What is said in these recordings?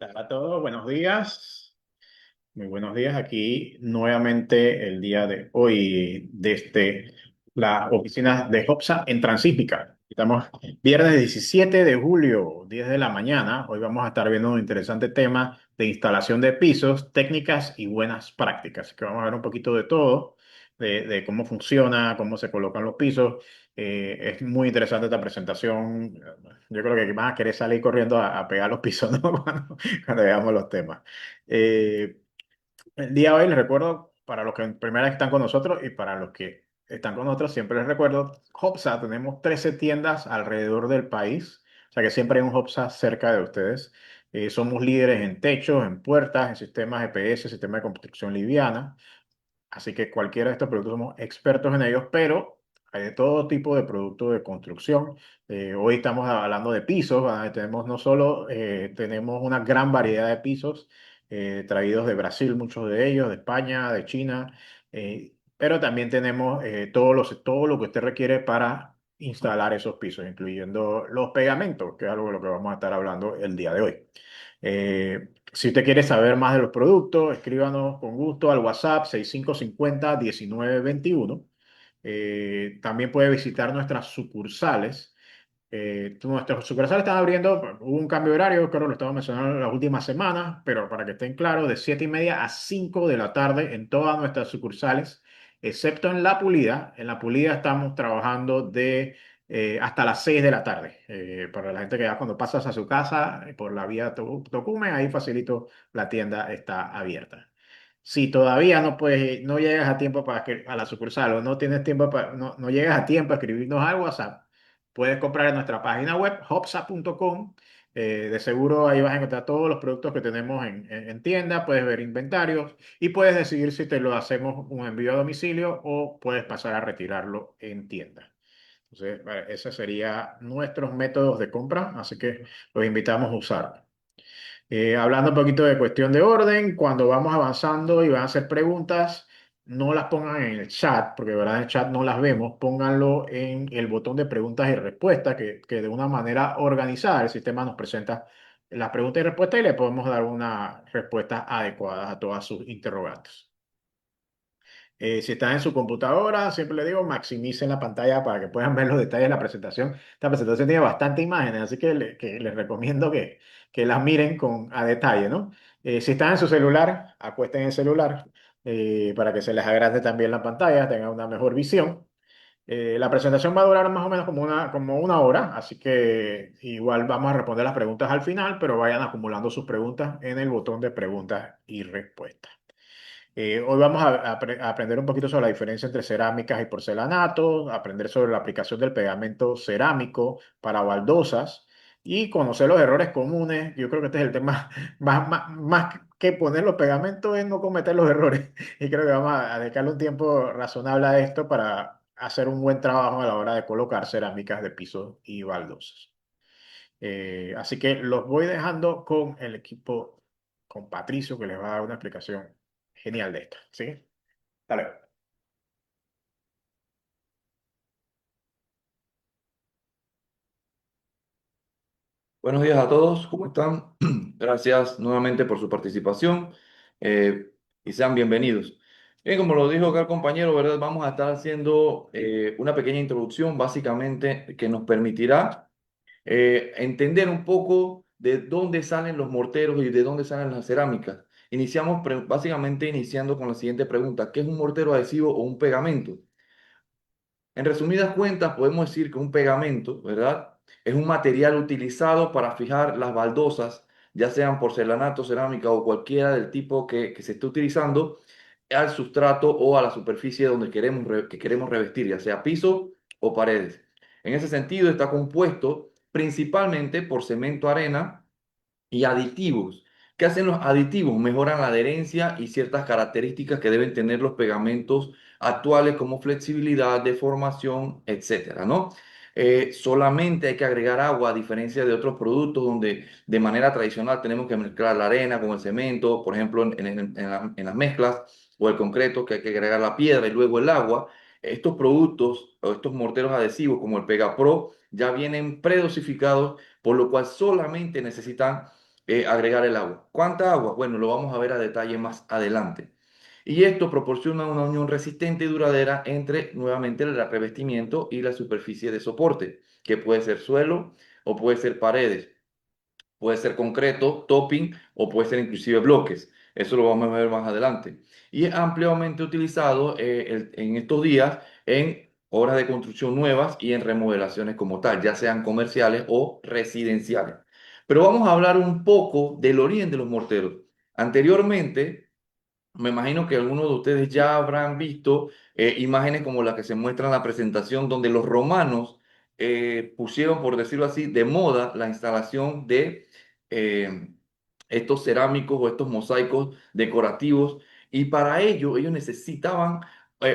Hola a todos, buenos días. Muy buenos días. Aquí nuevamente el día de hoy desde las oficinas de Hopsa en Transísmica. Estamos viernes 17 de julio, 10 de la mañana. Hoy vamos a estar viendo un interesante tema de instalación de pisos, técnicas y buenas prácticas. Así que vamos a ver un poquito de todo, de cómo funciona, cómo se colocan los pisos. Es muy interesante esta presentación. Yo creo que van a querer salir corriendo a pegar los pisos, ¿no? Cuando veamos los temas. Eh, el día de hoy les recuerdo, para los que primera vez están con nosotros y para los que están con nosotros, siempre les recuerdo, Hopsa, tenemos 13 tiendas alrededor del país, o sea que siempre hay un Hopsa cerca de ustedes. Somos líderes en techos, en puertas, en sistemas GPS, sistemas de construcción liviana. Así que cualquiera de estos productos somos expertos en ellos, pero hay de todo tipo de productos de construcción. Hoy estamos hablando de pisos, ¿verdad? Tenemos no solo, tenemos una gran variedad de pisos traídos de Brasil, muchos de ellos, de España, de China, pero también tenemos todo lo que usted requiere para instalar esos pisos, incluyendo los pegamentos, que es algo de lo que vamos a estar hablando el día de hoy. Si usted quiere saber más de los productos, escríbanos con gusto al WhatsApp 6550-1921. También puede visitar nuestras sucursales. Nuestras sucursales están abriendo, hubo un cambio de horario, creo que lo estaba mencionando las últimas semanas, pero para que estén claros, de 7:30 a 5 de la tarde en todas nuestras sucursales, excepto en La Pulida. En La Pulida estamos trabajando hasta las 6 de la tarde. Para la gente que ya cuando pasas a su casa por la vía Tocumen, ahí facilito, la tienda está abierta. Si todavía no llegas a tiempo a la sucursal o no tienes tiempo no llegas a tiempo a escribirnos al WhatsApp, puedes comprar en nuestra página web, hopsa.com. De seguro ahí vas a encontrar todos los productos que tenemos en tienda, puedes ver inventarios y puedes decidir si te lo hacemos un envío a domicilio o puedes pasar a retirarlo en tienda. Entonces, esos serían nuestros métodos de compra, así que los invitamos a usar. Hablando un poquito de cuestión de orden, cuando vamos avanzando y van a hacer preguntas, no las pongan en el chat, porque de verdad en el chat no las vemos, pónganlo en el botón de preguntas y respuestas, que de una manera organizada el sistema nos presenta las preguntas y respuestas y le podemos dar una respuesta adecuada a todas sus interrogantes. Si están en su computadora, siempre le digo, maximicen la pantalla para que puedan ver los detalles de la presentación. Esta presentación tiene bastantes imágenes, así que les recomiendo que las miren a detalle, ¿no? Si están en su celular, acuesten el celular para que se les agrande también la pantalla, tengan una mejor visión. La presentación va a durar más o menos como una hora, así que igual vamos a responder las preguntas al final, pero vayan acumulando sus preguntas en el botón de preguntas y respuestas. Hoy vamos a aprender un poquito sobre la diferencia entre cerámicas y porcelanato, aprender sobre la aplicación del pegamento cerámico para baldosas y conocer los errores comunes. Yo creo que este es el tema más que poner los pegamentos es no cometer los errores. Y creo que vamos a dedicarle un tiempo razonable a esto para hacer un buen trabajo a la hora de colocar cerámicas de pisos y baldosas. Así que los voy dejando con el equipo, con Patricio, que les va a dar una explicación genial de esto. ¿Sí? Dale. Buenos días a todos, ¿cómo están? Gracias nuevamente por su participación eh, y sean bienvenidos. Bien, como lo dijo acá el compañero, ¿verdad? Vamos a estar haciendo una pequeña introducción básicamente que nos permitirá entender un poco de dónde salen los morteros y de dónde salen las cerámicas. Iniciamos básicamente iniciando con la siguiente pregunta: ¿qué es un mortero adhesivo o un pegamento? En resumidas cuentas, podemos decir que un pegamento, ¿verdad? Es un material utilizado para fijar las baldosas, ya sean porcelanato, cerámica o cualquiera del tipo que se esté utilizando, al sustrato o a la superficie donde que queremos revestir, ya sea piso o paredes. En ese sentido, está compuesto principalmente por cemento, arena y aditivos. ¿Qué hacen los aditivos? Mejoran la adherencia y ciertas características que deben tener los pegamentos actuales como flexibilidad, deformación, etcétera, ¿no? Solamente hay que agregar agua a diferencia de otros productos donde de manera tradicional tenemos que mezclar la arena con el cemento, por ejemplo en las mezclas o el concreto que hay que agregar la piedra y luego el agua. Estos productos o estos morteros adhesivos como el Pegapro ya vienen predosificados, por lo cual solamente necesitan agregar el agua. ¿Cuánta agua? Bueno, lo vamos a ver a detalle más adelante. Y esto proporciona una unión resistente y duradera entre nuevamente el revestimiento y la superficie de soporte, que puede ser suelo o puede ser paredes. Puede ser concreto, topping o puede ser inclusive bloques. Eso lo vamos a ver más adelante. Y es ampliamente utilizado en estos días en obras de construcción nuevas y en remodelaciones como tal, ya sean comerciales o residenciales. Pero vamos a hablar un poco del origen de los morteros. Anteriormente, me imagino que algunos de ustedes ya habrán visto imágenes como las que se muestran en la presentación, donde los romanos pusieron, por decirlo así, de moda la instalación de eh, estos cerámicos o estos mosaicos decorativos. Y para ello ellos necesitaban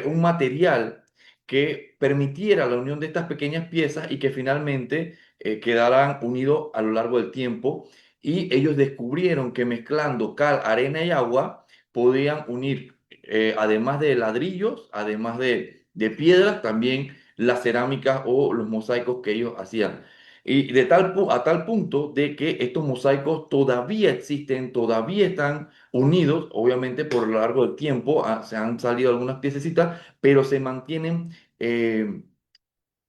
un material que permitiera la unión de estas pequeñas piezas y que finalmente quedaran unidos a lo largo del tiempo. Y ellos descubrieron que mezclando cal, arena y agua, podían unir, además de ladrillos, además de piedras, también las cerámicas o los mosaicos que ellos hacían. Y a tal punto de que estos mosaicos todavía existen, todavía están unidos, obviamente por lo largo del tiempo, se han salido algunas piececitas, pero se mantienen,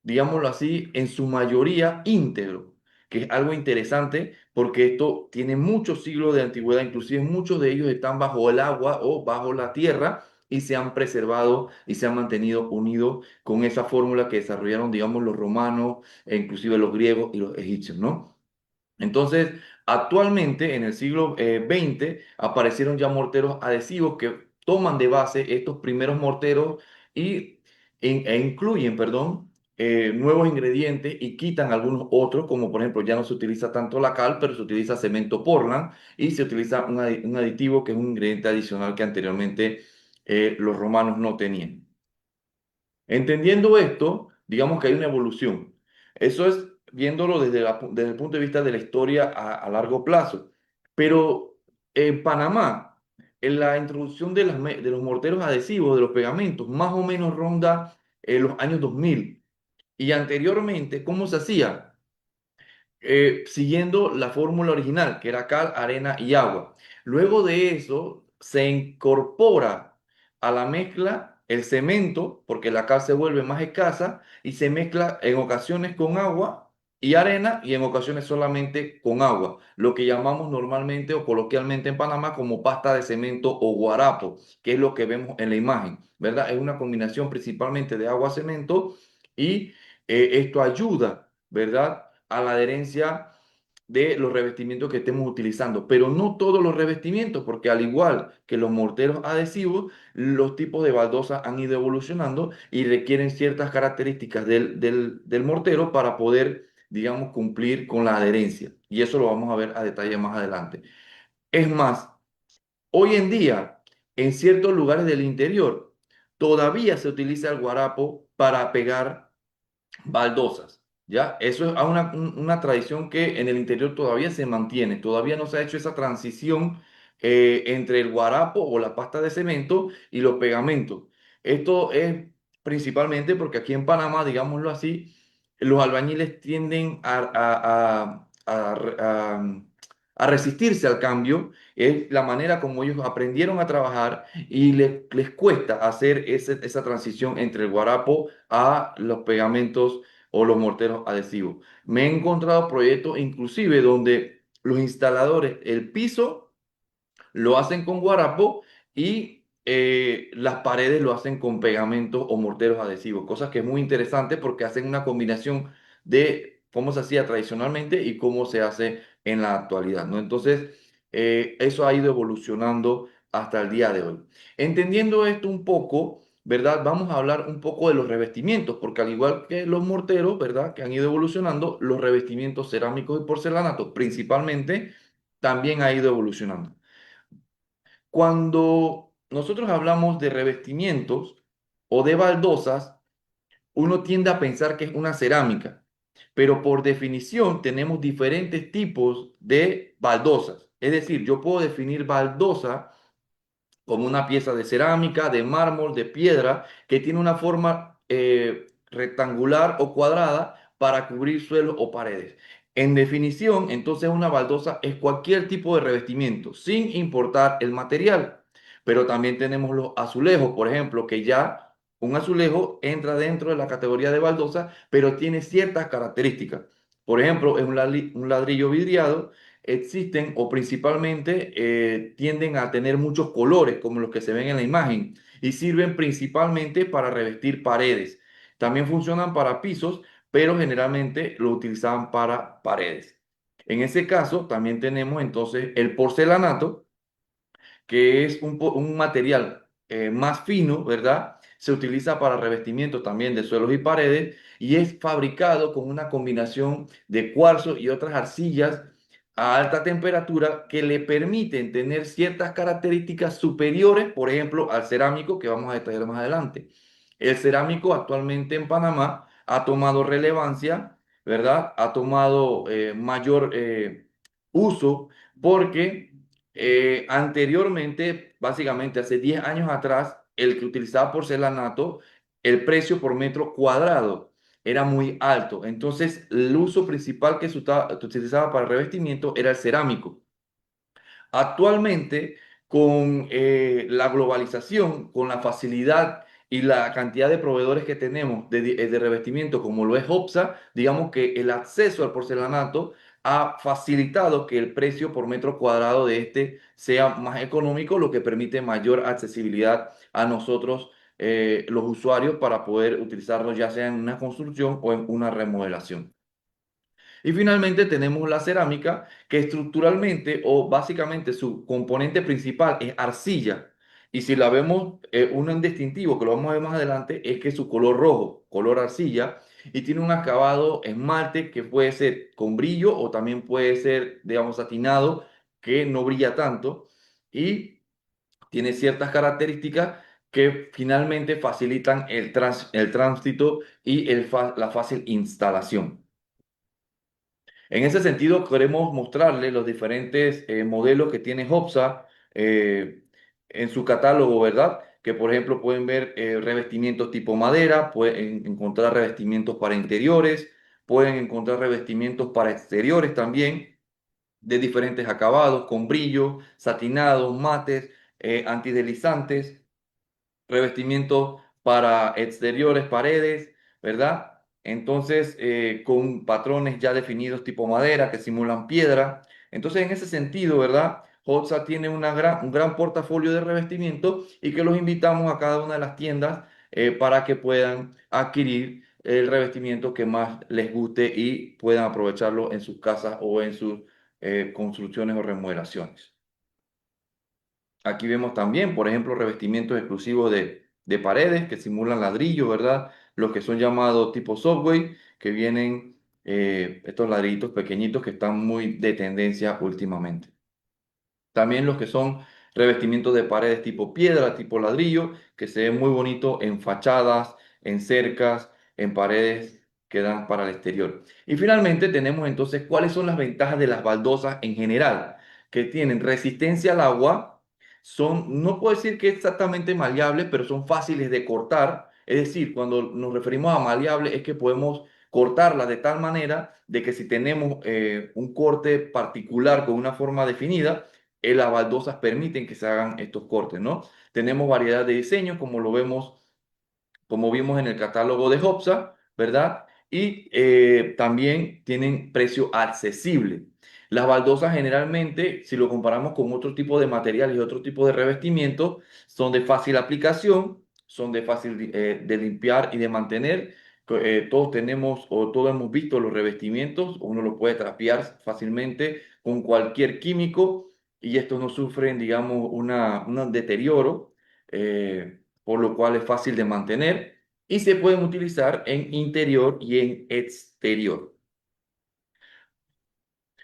digámoslo así, en su mayoría íntegro, que es algo interesante porque esto tiene muchos siglos de antigüedad, inclusive muchos de ellos están bajo el agua o bajo la tierra y se han preservado y se han mantenido unidos con esa fórmula que desarrollaron, digamos, los romanos e inclusive los griegos y los egipcios, ¿no? Entonces, actualmente, en el siglo XX, aparecieron ya morteros adhesivos que toman de base estos primeros morteros y, e incluyen, perdón, nuevos ingredientes y quitan algunos otros, como por ejemplo, ya no se utiliza tanto la cal, pero se utiliza cemento Portland y se utiliza un aditivo que es un ingrediente adicional que anteriormente los romanos no tenían. Entendiendo esto, digamos que hay una evolución. Eso es viéndolo desde el punto de vista de la historia a largo plazo. Pero en Panamá, en la introducción de los morteros adhesivos, de los pegamentos, más o menos ronda los años 2000. Y anteriormente, ¿cómo se hacía? Siguiendo la fórmula original, que era cal, arena y agua. Luego de eso, se incorpora a la mezcla el cemento, porque la cal se vuelve más escasa, y se mezcla en ocasiones con agua y arena, y en ocasiones solamente con agua, lo que llamamos normalmente o coloquialmente en Panamá como pasta de cemento o guarapo, que es lo que vemos en la imagen, ¿verdad? Es una combinación principalmente de agua-cemento y esto ayuda, ¿verdad?, a la adherencia de los revestimientos que estemos utilizando, pero no todos los revestimientos, porque al igual que los morteros adhesivos, los tipos de baldosa han ido evolucionando y requieren ciertas características del mortero para poder, digamos, cumplir con la adherencia. Y eso lo vamos a ver a detalle más adelante. Es más, hoy en día, en ciertos lugares del interior, todavía se utiliza el guarapo para pegar baldosas, ¿ya? Eso es una tradición que en el interior todavía se mantiene, todavía no se ha hecho esa transición entre el guarapo o la pasta de cemento y los pegamentos. Esto es principalmente porque aquí en Panamá, digámoslo así, los albañiles tienden a resistirse al cambio, es la manera como ellos aprendieron a trabajar y les cuesta hacer esa transición entre el guarapo a los pegamentos o los morteros adhesivos. Me he encontrado proyectos inclusive donde los instaladores, el piso lo hacen con guarapo y las paredes lo hacen con pegamentos o morteros adhesivos, cosas que es muy interesante porque hacen una combinación de cómo se hacía tradicionalmente y cómo se hace en la actualidad, ¿no? Entonces, eso ha ido evolucionando hasta el día de hoy. Entendiendo esto un poco, ¿verdad? Vamos a hablar un poco de los revestimientos, porque al igual que los morteros, ¿verdad? Que han ido evolucionando, los revestimientos cerámicos y porcelanatos principalmente también ha ido evolucionando. Cuando nosotros hablamos de revestimientos o de baldosas, uno tiende a pensar que es una cerámica, pero por definición tenemos diferentes tipos de baldosas. Es decir, yo puedo definir baldosa como una pieza de cerámica, de mármol, de piedra, que tiene una forma rectangular o cuadrada para cubrir suelos o paredes. En definición, entonces una baldosa es cualquier tipo de revestimiento, sin importar el material. Pero también tenemos los azulejos, por ejemplo, que ya un azulejo entra dentro de la categoría de baldosa, pero tiene ciertas características. Por ejemplo, en un ladrillo vidriado existen o principalmente tienden a tener muchos colores, como los que se ven en la imagen, y sirven principalmente para revestir paredes. También funcionan para pisos, pero generalmente lo utilizaban para paredes. En ese caso, también tenemos entonces el porcelanato, que es un material más fino, ¿verdad? Se utiliza para revestimiento también de suelos y paredes y es fabricado con una combinación de cuarzo y otras arcillas a alta temperatura que le permiten tener ciertas características superiores, por ejemplo, al cerámico que vamos a detallar más adelante. El cerámico actualmente en Panamá ha tomado relevancia, ¿verdad? Ha tomado mayor uso porque anteriormente, básicamente hace 10 años atrás, el que utilizaba porcelanato, el precio por metro cuadrado era muy alto. Entonces, el uso principal que se utilizaba para revestimiento era el cerámico. Actualmente, con la globalización, con la facilidad y la cantidad de proveedores que tenemos de revestimiento, como lo es Hopsa, digamos que el acceso al porcelanato ha facilitado que el precio por metro cuadrado de este sea más económico, lo que permite mayor accesibilidad a nosotros, los usuarios, para poder utilizarlo ya sea en una construcción o en una remodelación. Y finalmente tenemos la cerámica, que estructuralmente o básicamente su componente principal es arcilla. Y si la vemos, un distintivo que lo vamos a ver más adelante es que su color rojo, color arcilla, y tiene un acabado esmalte que puede ser con brillo o también puede ser, digamos, satinado, que no brilla tanto. Y tiene ciertas características que finalmente facilitan el tránsito y la fácil instalación. En ese sentido, queremos mostrarle los diferentes modelos que tiene Hopsa en su catálogo, ¿verdad? Que por ejemplo pueden ver revestimientos tipo madera, pueden encontrar revestimientos para interiores, pueden encontrar revestimientos para exteriores también, de diferentes acabados, con brillo, satinados, mates, antideslizantes, revestimiento para exteriores, paredes, ¿verdad? Entonces, con patrones ya definidos tipo madera que simulan piedra. Entonces, en ese sentido, ¿verdad? Hotza tiene un gran portafolio de revestimiento y que los invitamos a cada una de las tiendas para que puedan adquirir el revestimiento que más les guste y puedan aprovecharlo en sus casas o en sus construcciones o remodelaciones. Aquí vemos también, por ejemplo, revestimientos exclusivos de paredes que simulan ladrillo, ¿verdad? Los que son llamados tipo Subway, que vienen estos ladrillitos pequeñitos que están muy de tendencia últimamente. También los que son revestimientos de paredes tipo piedra, tipo ladrillo, que se ven muy bonito en fachadas, en cercas, en paredes que dan para el exterior. Y finalmente tenemos entonces cuáles son las ventajas de las baldosas en general, que tienen resistencia al agua, son, no puedo decir que exactamente maleables, pero son fáciles de cortar. Es decir, cuando nos referimos a maleable es que podemos cortarlas de tal manera de que si tenemos un corte particular con una forma definida, las baldosas permiten que se hagan estos cortes, ¿no? Tenemos variedad de diseños, como lo vemos, como vimos en el catálogo de Hopsa, ¿verdad? Y también tienen precio accesible. Las baldosas generalmente, si lo comparamos con otro tipo de materiales y otro tipo de revestimiento, son de fácil aplicación, son de fácil de limpiar y de mantener. Todos tenemos o todos hemos visto los revestimientos, uno lo puede trapear fácilmente con cualquier químico y estos no sufren, digamos, un deterioro. Por lo cual es fácil de mantener y se pueden utilizar en interior y en exterior.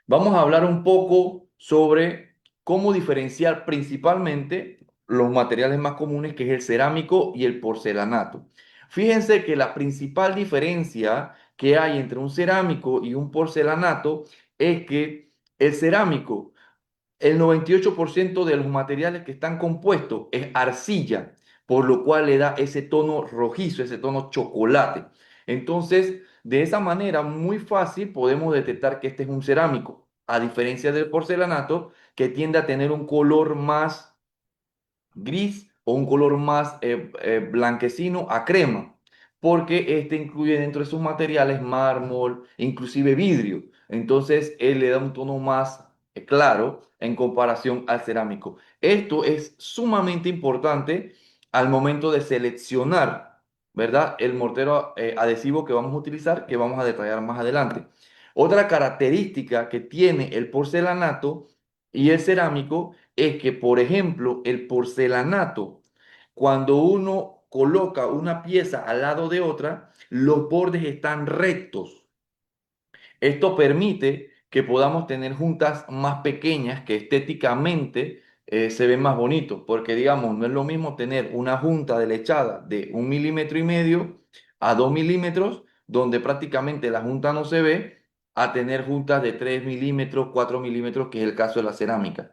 Vamos a hablar un poco sobre cómo diferenciar principalmente los materiales más comunes, que es el cerámico y el porcelanato. Fíjense que la principal diferencia que hay entre un cerámico y un porcelanato es que el cerámico, el 98% de los materiales que están compuestos es arcilla, por lo cual le da ese tono rojizo, ese tono chocolate. Entonces, De esa manera, muy fácil podemos detectar que este es un cerámico, a diferencia del porcelanato, que tiende a tener un color más gris o un color más blanquecino a crema, porque este incluye dentro de sus materiales mármol, inclusive vidrio. Entonces, él le da un tono más claro en comparación al cerámico. Esto es sumamente importante al momento de seleccionar, ¿verdad? El mortero adhesivo que vamos a utilizar, que vamos a detallar más adelante. Otra característica que tiene el porcelanato y el cerámico es que, por ejemplo, el porcelanato, cuando uno coloca una pieza al lado de otra, los bordes están rectos. Esto permite que podamos tener juntas más pequeñas que estéticamente se ven más bonitos, porque digamos, no es lo mismo tener una junta de lechada de 1,5 mm a 2 mm, donde prácticamente la junta no se ve, a tener juntas de 3 mm, 4 mm, que es el caso de la cerámica.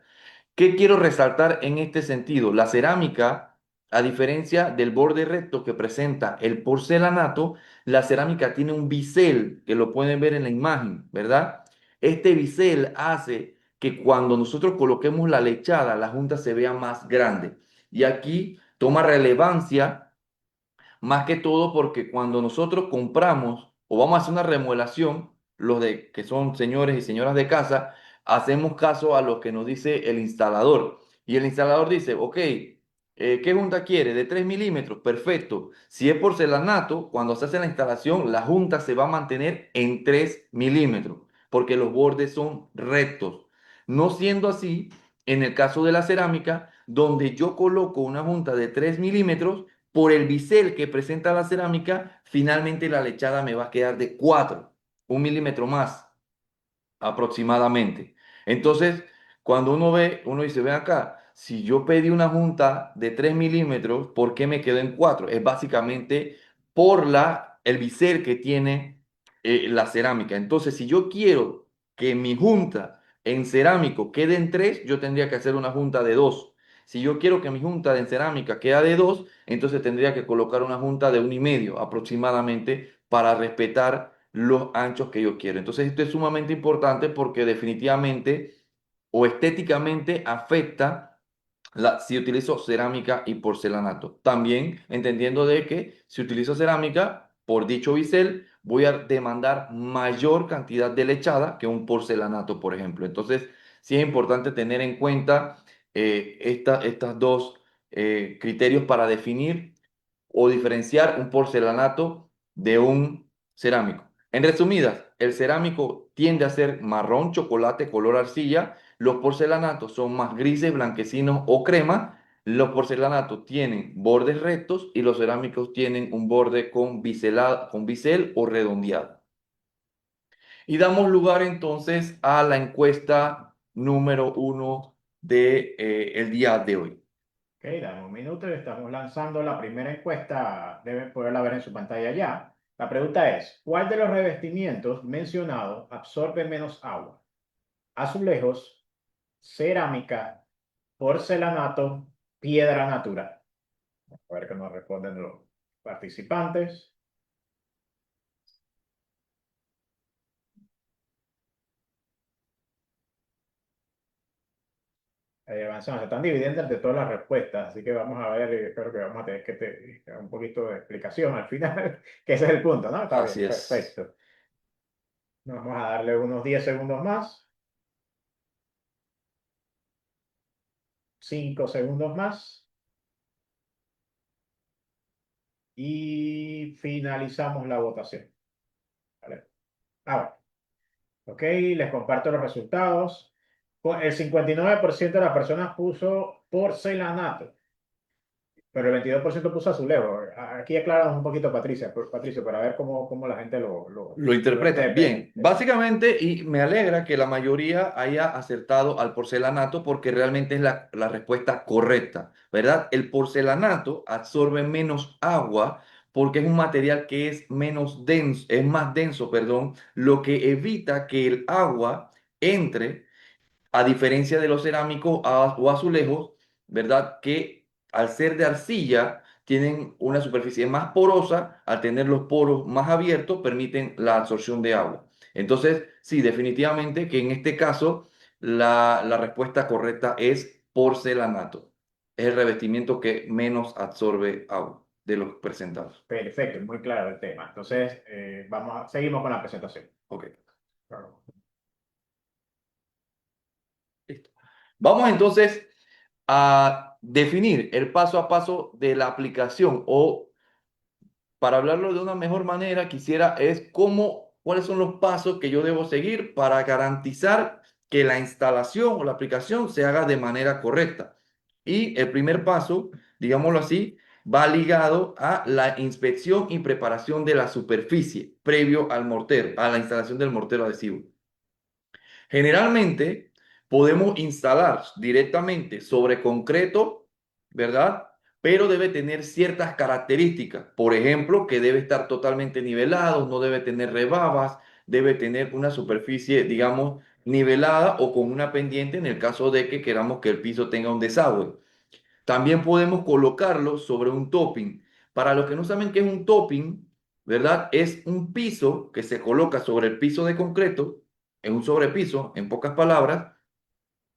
¿Qué quiero resaltar en este sentido? La cerámica, a diferencia del borde recto que presenta el porcelanato, la cerámica tiene un bisel, que lo pueden ver en la imagen, ¿verdad? Este bisel hace que cuando nosotros coloquemos la lechada, la junta se vea más grande. Y aquí toma relevancia más que todo porque cuando nosotros compramos o vamos a hacer una remodelación, los de que son señores y señoras de casa, hacemos caso a lo que nos dice el instalador. Y el instalador dice, ok, ¿qué junta quiere? De 3 milímetros, perfecto. Si es porcelanato, cuando se hace la instalación, la junta se va a mantener en 3 milímetros, porque los bordes son rectos. No siendo así, en el caso de la cerámica, donde yo coloco una junta de 3 milímetros, por el bisel que presenta la cerámica, finalmente la lechada me va a quedar de 4, 1 milímetro más aproximadamente. Entonces, cuando uno ve, uno dice, ven acá, si yo pedí una junta de 3 milímetros, ¿por qué me quedó en 4? Es básicamente por el bisel que tiene la cerámica. Entonces, si yo quiero que mi junta en cerámico quede en 3, yo tendría que hacer una junta de 2. Si yo quiero que mi junta en cerámica quede de 2, entonces tendría que colocar una junta de 1,5 aproximadamente para respetar los anchos que yo quiero. Entonces esto es sumamente importante porque definitivamente o estéticamente afecta si utilizo cerámica y porcelanato. También entendiendo de que si utilizo cerámica, por dicho bisel, voy a demandar mayor cantidad de lechada que un porcelanato, por ejemplo. Entonces, sí es importante tener en cuenta estas dos criterios para definir o diferenciar un porcelanato de un cerámico. En resumidas, el cerámico tiende a ser marrón, chocolate, color arcilla. Los porcelanatos son más grises, blanquecinos o crema. Los porcelanatos tienen bordes rectos y los cerámicos tienen un borde con bisel o redondeado. Y damos lugar entonces a la encuesta número 1 de, el día de hoy. Ok, dame un minuto y estamos lanzando la primera encuesta. Deben poderla ver en su pantalla ya. La pregunta es, ¿cuál de los revestimientos mencionados absorbe menos agua? Azulejos, cerámica, porcelanato, piedra natural. A ver qué nos responden los participantes. Avanzamos, se están dividiendo entre todas las respuestas, así que vamos a ver, espero que vamos a tener que un poquito de explicación al final, que ese es el punto, ¿no? Está Así bien, es. perfecto. Vamos a darle unos 10 segundos más, 5 segundos más y finalizamos la votación. ¿Vale? Ahora, ok, les comparto los resultados. El 59% de las personas puso porcelanato, pero el 22% puso azulejo. Aquí aclaramos un poquito, Patricio, para ver cómo la gente Lo lo interpreta. interpreta. Bien, básicamente, y me alegra que la mayoría haya acertado al porcelanato porque realmente es la respuesta correcta, ¿verdad? El porcelanato absorbe menos agua porque es un material que es menos denso, es más denso, perdón, lo que evita que el agua entre a diferencia de los cerámicos o azulejos, ¿verdad? Que al ser de arcilla tienen una superficie más porosa, al tener los poros más abiertos, permiten la absorción de agua. Entonces, sí, definitivamente que en este caso la respuesta correcta es porcelanato. Es el revestimiento que menos absorbe agua de los presentados. Perfecto, muy claro el tema. Entonces, seguimos con la presentación. Ok, Claro. listo. Vamos entonces a definir el paso a paso de la aplicación o para hablarlo de una mejor manera, quisiera es cuáles son los pasos que yo debo seguir para garantizar que la instalación o la aplicación se haga de manera correcta. Y el primer paso, digámoslo así, va ligado a la inspección y preparación de la superficie previo al mortero, a la instalación del mortero adhesivo. Generalmente podemos instalar directamente sobre concreto, ¿verdad? Pero debe tener ciertas características. Por ejemplo, que debe estar totalmente nivelado, no debe tener rebabas, debe tener una superficie, digamos, nivelada o con una pendiente en el caso de que queramos que el piso tenga un desagüe. También podemos colocarlo sobre un topping. Para los que no saben qué es un topping, ¿verdad? Es un piso que se coloca sobre el piso de concreto, es un sobrepiso, en pocas palabras,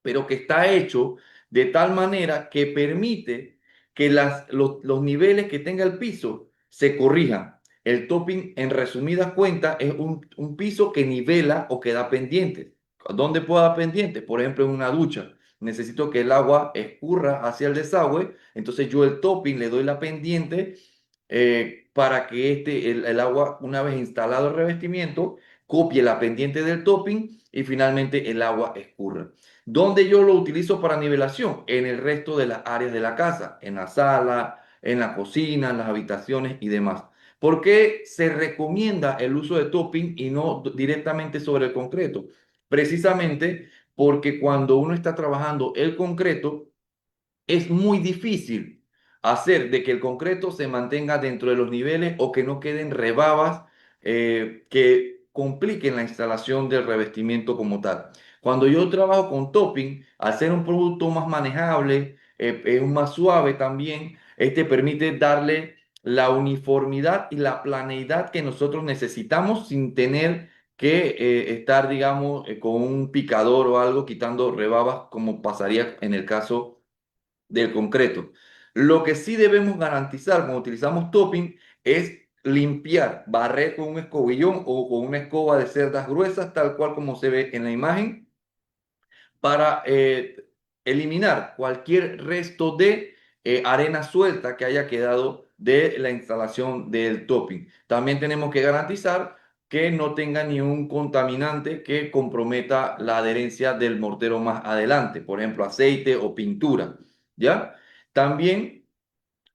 pero que está hecho de tal manera que permite que los niveles que tenga el piso se corrijan. El topping, en resumidas cuentas, es un piso que nivela o que da pendientes. ¿Dónde puede dar pendientes? Por ejemplo, en una ducha. Necesito que el agua escurra hacia el desagüe, entonces yo el topping le doy la pendiente para que el agua, una vez instalado el revestimiento, copie la pendiente del topping y finalmente el agua escurra. ¿Dónde yo lo utilizo para nivelación? En el resto de las áreas de la casa, en la sala, en la cocina, en las habitaciones y demás. ¿Por qué se recomienda el uso de topping y no directamente sobre el concreto? Precisamente porque cuando uno está trabajando el concreto, es muy difícil hacer de que el concreto se mantenga dentro de los niveles o que no queden rebabas que compliquen la instalación del revestimiento como tal. Cuando yo trabajo con topping, al ser un producto más manejable, es más suave también, este permite darle la uniformidad y la planeidad que nosotros necesitamos sin tener que estar, digamos, con un picador o algo quitando rebabas como pasaría en el caso del concreto. Lo que sí debemos garantizar cuando utilizamos topping es limpiar, barrer con un escobillón o con una escoba de cerdas gruesas, tal cual como se ve en la imagen, para eliminar cualquier resto de arena suelta que haya quedado de la instalación del topping. También tenemos que garantizar que no tenga ni un contaminante que comprometa la adherencia del mortero más adelante, por ejemplo, aceite o pintura, ¿ya? También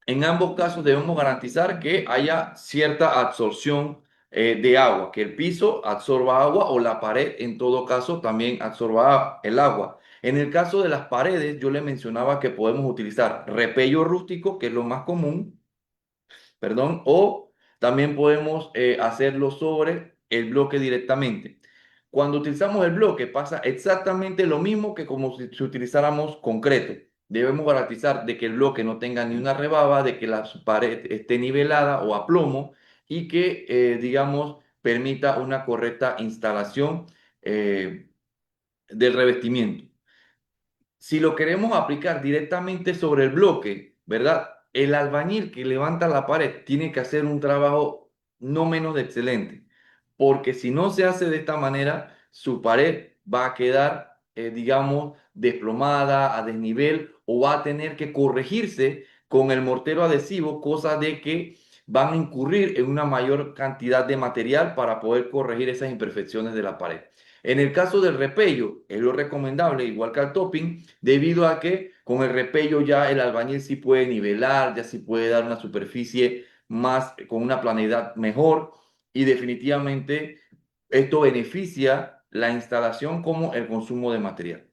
en ambos casos debemos garantizar que haya cierta absorción de agua, que el piso absorba agua o la pared en todo caso también absorba el agua. En el caso de las paredes, yo le mencionaba que podemos utilizar repello rústico, que es lo más común, perdón, o también podemos hacerlo sobre el bloque directamente. Cuando utilizamos el bloque pasa exactamente lo mismo que como si utilizáramos concreto. Debemos garantizar de que el bloque no tenga ni una rebaba, de que la pared esté nivelada o a plomo y que, digamos, permita una correcta instalación del revestimiento. Si lo queremos aplicar directamente sobre el bloque, ¿verdad? El albañil que levanta la pared tiene que hacer un trabajo no menos de excelente, porque si no se hace de esta manera, su pared va a quedar, digamos, desplomada, a desnivel, o va a tener que corregirse con el mortero adhesivo, cosa de que van a incurrir en una mayor cantidad de material para poder corregir esas imperfecciones de la pared. En el caso del repello, es lo recomendable, igual que al topping, debido a que con el repello ya el albañil sí puede nivelar, ya sí puede dar una superficie más, con una planeidad mejor y definitivamente esto beneficia la instalación como el consumo de material.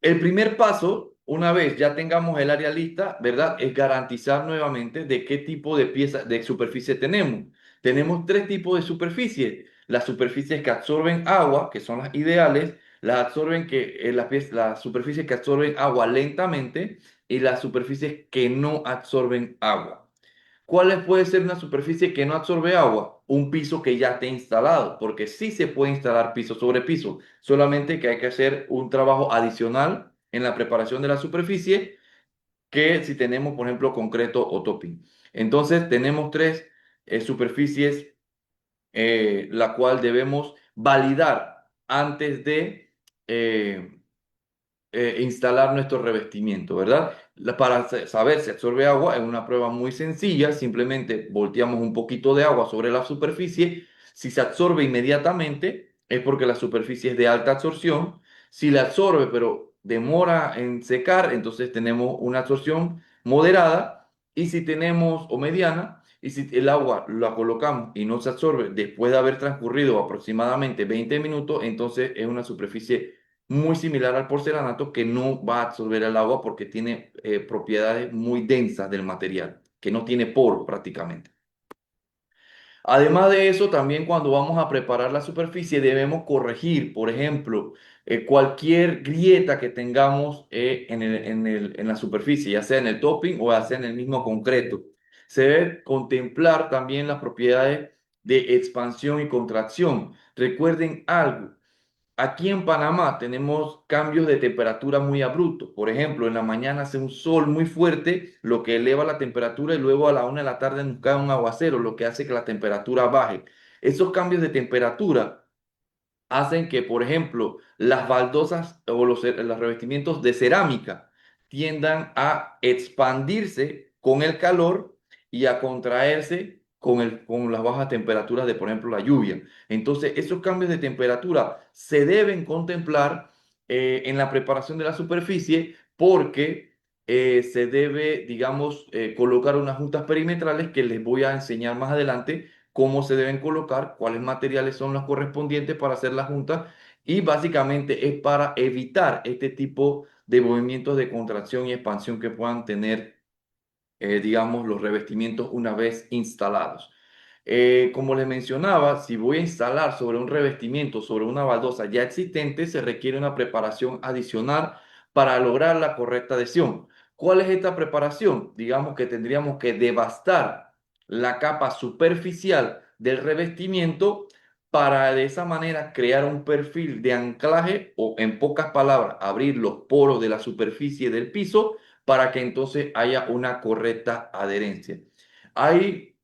El primer paso, una vez ya tengamos el área lista, ¿verdad? Es garantizar nuevamente de qué tipo de pieza de superficie tenemos. Tenemos tres tipos de superficie. Las superficies que absorben agua, que son las ideales, las superficies que absorben agua lentamente, y las superficies que no absorben agua. ¿Cuál puede ser una superficie que no absorbe agua? Un piso que ya esté instalado, porque sí se puede instalar piso sobre piso, solamente que hay que hacer un trabajo adicional en la preparación de la superficie que si tenemos, por ejemplo, concreto o topping. Entonces, tenemos tres superficies la cual debemos validar antes de eh, instalar nuestro revestimiento, ¿verdad? Para saber si absorbe agua es una prueba muy sencilla, simplemente volteamos un poquito de agua sobre la superficie, si se absorbe inmediatamente es porque la superficie es de alta absorción, si la absorbe pero demora en secar, entonces tenemos una absorción moderada y si tenemos o mediana, y si el agua la colocamos y no se absorbe después de haber transcurrido aproximadamente 20 minutos, entonces es una superficie muy similar al porcelanato que no va a absorber el agua porque tiene propiedades muy densas del material, que no tiene poro prácticamente. Además de eso, también cuando vamos a preparar la superficie debemos corregir, por ejemplo, cualquier grieta que tengamos en la superficie, ya sea en el topping o ya sea en el mismo concreto. Se debe contemplar también las propiedades de expansión y contracción. Recuerden algo. Aquí en Panamá tenemos cambios de temperatura muy abruptos. Por ejemplo, en la mañana hace un sol muy fuerte, lo que eleva la temperatura y luego a la 1 de la tarde nos cae un aguacero, lo que hace que la temperatura baje. Esos cambios de temperatura hacen que, por ejemplo, las baldosas o los revestimientos de cerámica tiendan a expandirse con el calor y a contraerse con las bajas temperaturas de, por ejemplo, la lluvia. Entonces, esos cambios de temperatura se deben contemplar en la preparación de la superficie porque se debe, digamos, colocar unas juntas perimetrales que les voy a enseñar más adelante cómo se deben colocar, cuáles materiales son los correspondientes para hacer la junta y básicamente es para evitar este tipo de movimientos de contracción y expansión que puedan tener, digamos, los revestimientos una vez instalados. Como les mencionaba, si voy a instalar sobre un revestimiento, sobre una baldosa ya existente, se requiere una preparación adicional para lograr la correcta adhesión. ¿Cuál es esta preparación? Digamos que tendríamos que devastar la capa superficial del revestimiento para de esa manera crear un perfil de anclaje o en pocas palabras abrir los poros de la superficie del piso para que entonces haya una correcta adherencia. Hay,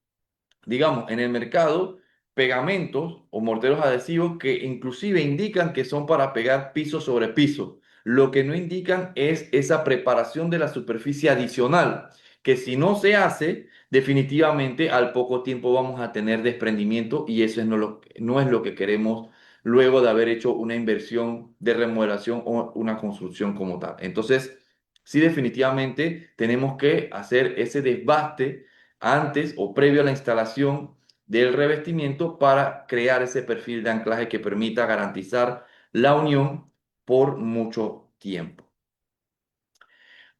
digamos, en el mercado pegamentos o morteros adhesivos que inclusive indican que son para pegar piso sobre piso. Lo que no indican es esa preparación de la superficie adicional, que si no se hace, definitivamente al poco tiempo vamos a tener desprendimiento y eso no es lo que queremos luego de haber hecho una inversión de remodelación o una construcción como tal. Entonces, sí, definitivamente tenemos que hacer ese desbaste antes o previo a la instalación del revestimiento para crear ese perfil de anclaje que permita garantizar la unión por mucho tiempo.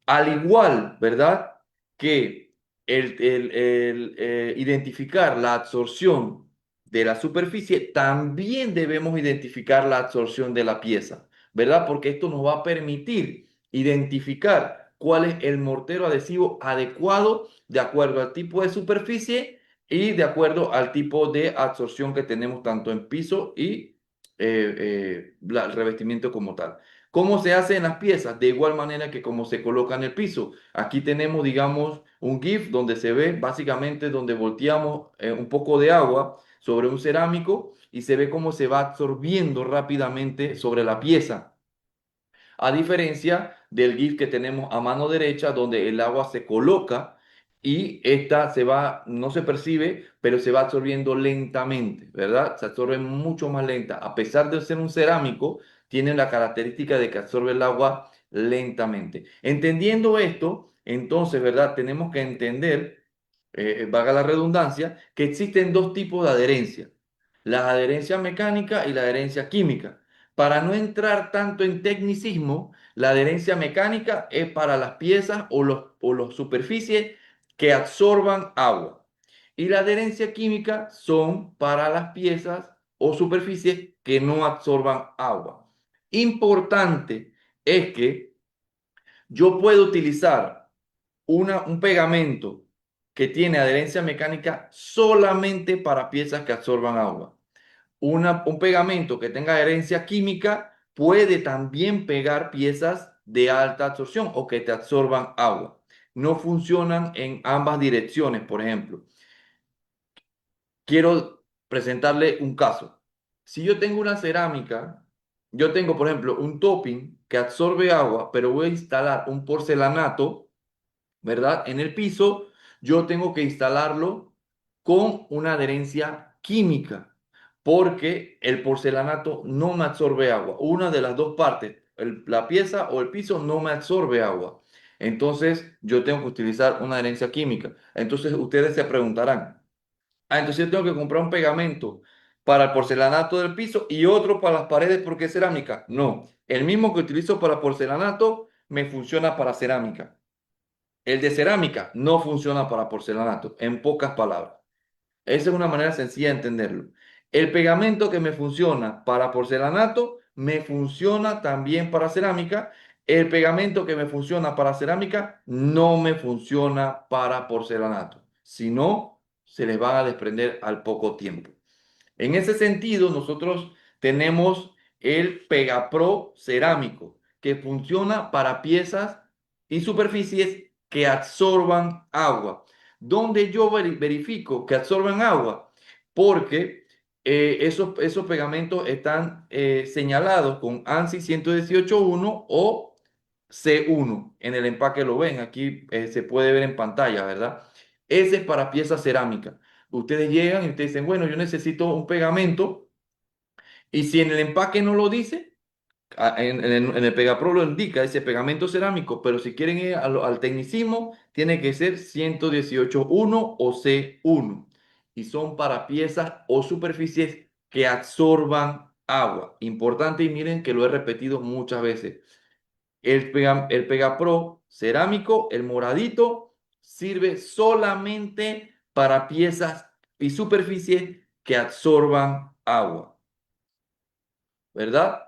Al igual, ¿verdad? Que identificar la absorción de la superficie, también debemos identificar la absorción de la pieza, ¿verdad? Porque esto nos va a permitir identificar cuál es el mortero adhesivo adecuado de acuerdo al tipo de superficie y de acuerdo al tipo de absorción que tenemos tanto en piso y el revestimiento como tal. ¿Cómo se hace en las piezas? De igual manera que como se coloca en el piso. Aquí tenemos, digamos, un GIF donde se ve básicamente donde volteamos un poco de agua sobre un cerámico y se ve cómo se va absorbiendo rápidamente sobre la pieza. A diferencia del GIF que tenemos a mano derecha, donde el agua se coloca y esta se va, no se percibe, pero se va absorbiendo lentamente, ¿verdad? Se absorbe mucho más lenta. A pesar de ser un cerámico, tiene la característica de que absorbe el agua lentamente. Entendiendo esto, entonces, ¿verdad? Tenemos que entender, valga la redundancia, que existen dos tipos de adherencia, la adherencia mecánica y la adherencia química. Para no entrar tanto en tecnicismo, la adherencia mecánica es para las piezas o los superficies que absorban agua. Y la adherencia química son para las piezas o superficies que no absorban agua. Importante es que Yo puedo utilizar un pegamento que tiene adherencia mecánica solamente para piezas que absorban agua. Un pegamento que tenga adherencia química puede también pegar piezas de alta absorción o que te absorban agua. No funcionan en ambas direcciones, por ejemplo. Quiero presentarle un caso. Si yo tengo una cerámica, yo tengo, por ejemplo, un topping que absorbe agua, pero voy a instalar un porcelanato, ¿verdad? En el piso, yo tengo que instalarlo con una adherencia química, porque el porcelanato no me absorbe agua. Una de las dos partes, la pieza o el piso, no me absorbe agua. Entonces, yo tengo que utilizar una adherencia química. Entonces, ustedes se preguntarán, entonces yo tengo que comprar un pegamento para el porcelanato del piso y otro para las paredes porque es cerámica. No, el mismo que utilizo para porcelanato me funciona para cerámica. El de cerámica no funciona para porcelanato, en pocas palabras. Esa es una manera sencilla de entenderlo. El pegamento que me funciona para porcelanato me funciona también para cerámica. El pegamento que me funciona para cerámica no me funciona para porcelanato. Si no, se les van a desprender al poco tiempo. En ese sentido, nosotros tenemos el Pegapro cerámico, que funciona para piezas y superficies que absorban agua. Donde yo verifico que absorban agua, porque esos pegamentos están señalados con ANSI 118.1 o C1. En el empaque lo ven, aquí se puede ver en pantalla, ¿verdad? Ese es para piezas cerámicas. Ustedes llegan y ustedes dicen, bueno, yo necesito un pegamento y si en el empaque no lo dice, en el Pegapro lo indica, ese pegamento cerámico, pero si quieren ir al tecnicismo, tiene que ser 118.1 o C1 y son para piezas o superficies que absorban agua. Importante y miren que lo he repetido muchas veces. El Pegapro cerámico, el moradito, sirve solamente para piezas y superficies que absorban agua, ¿verdad?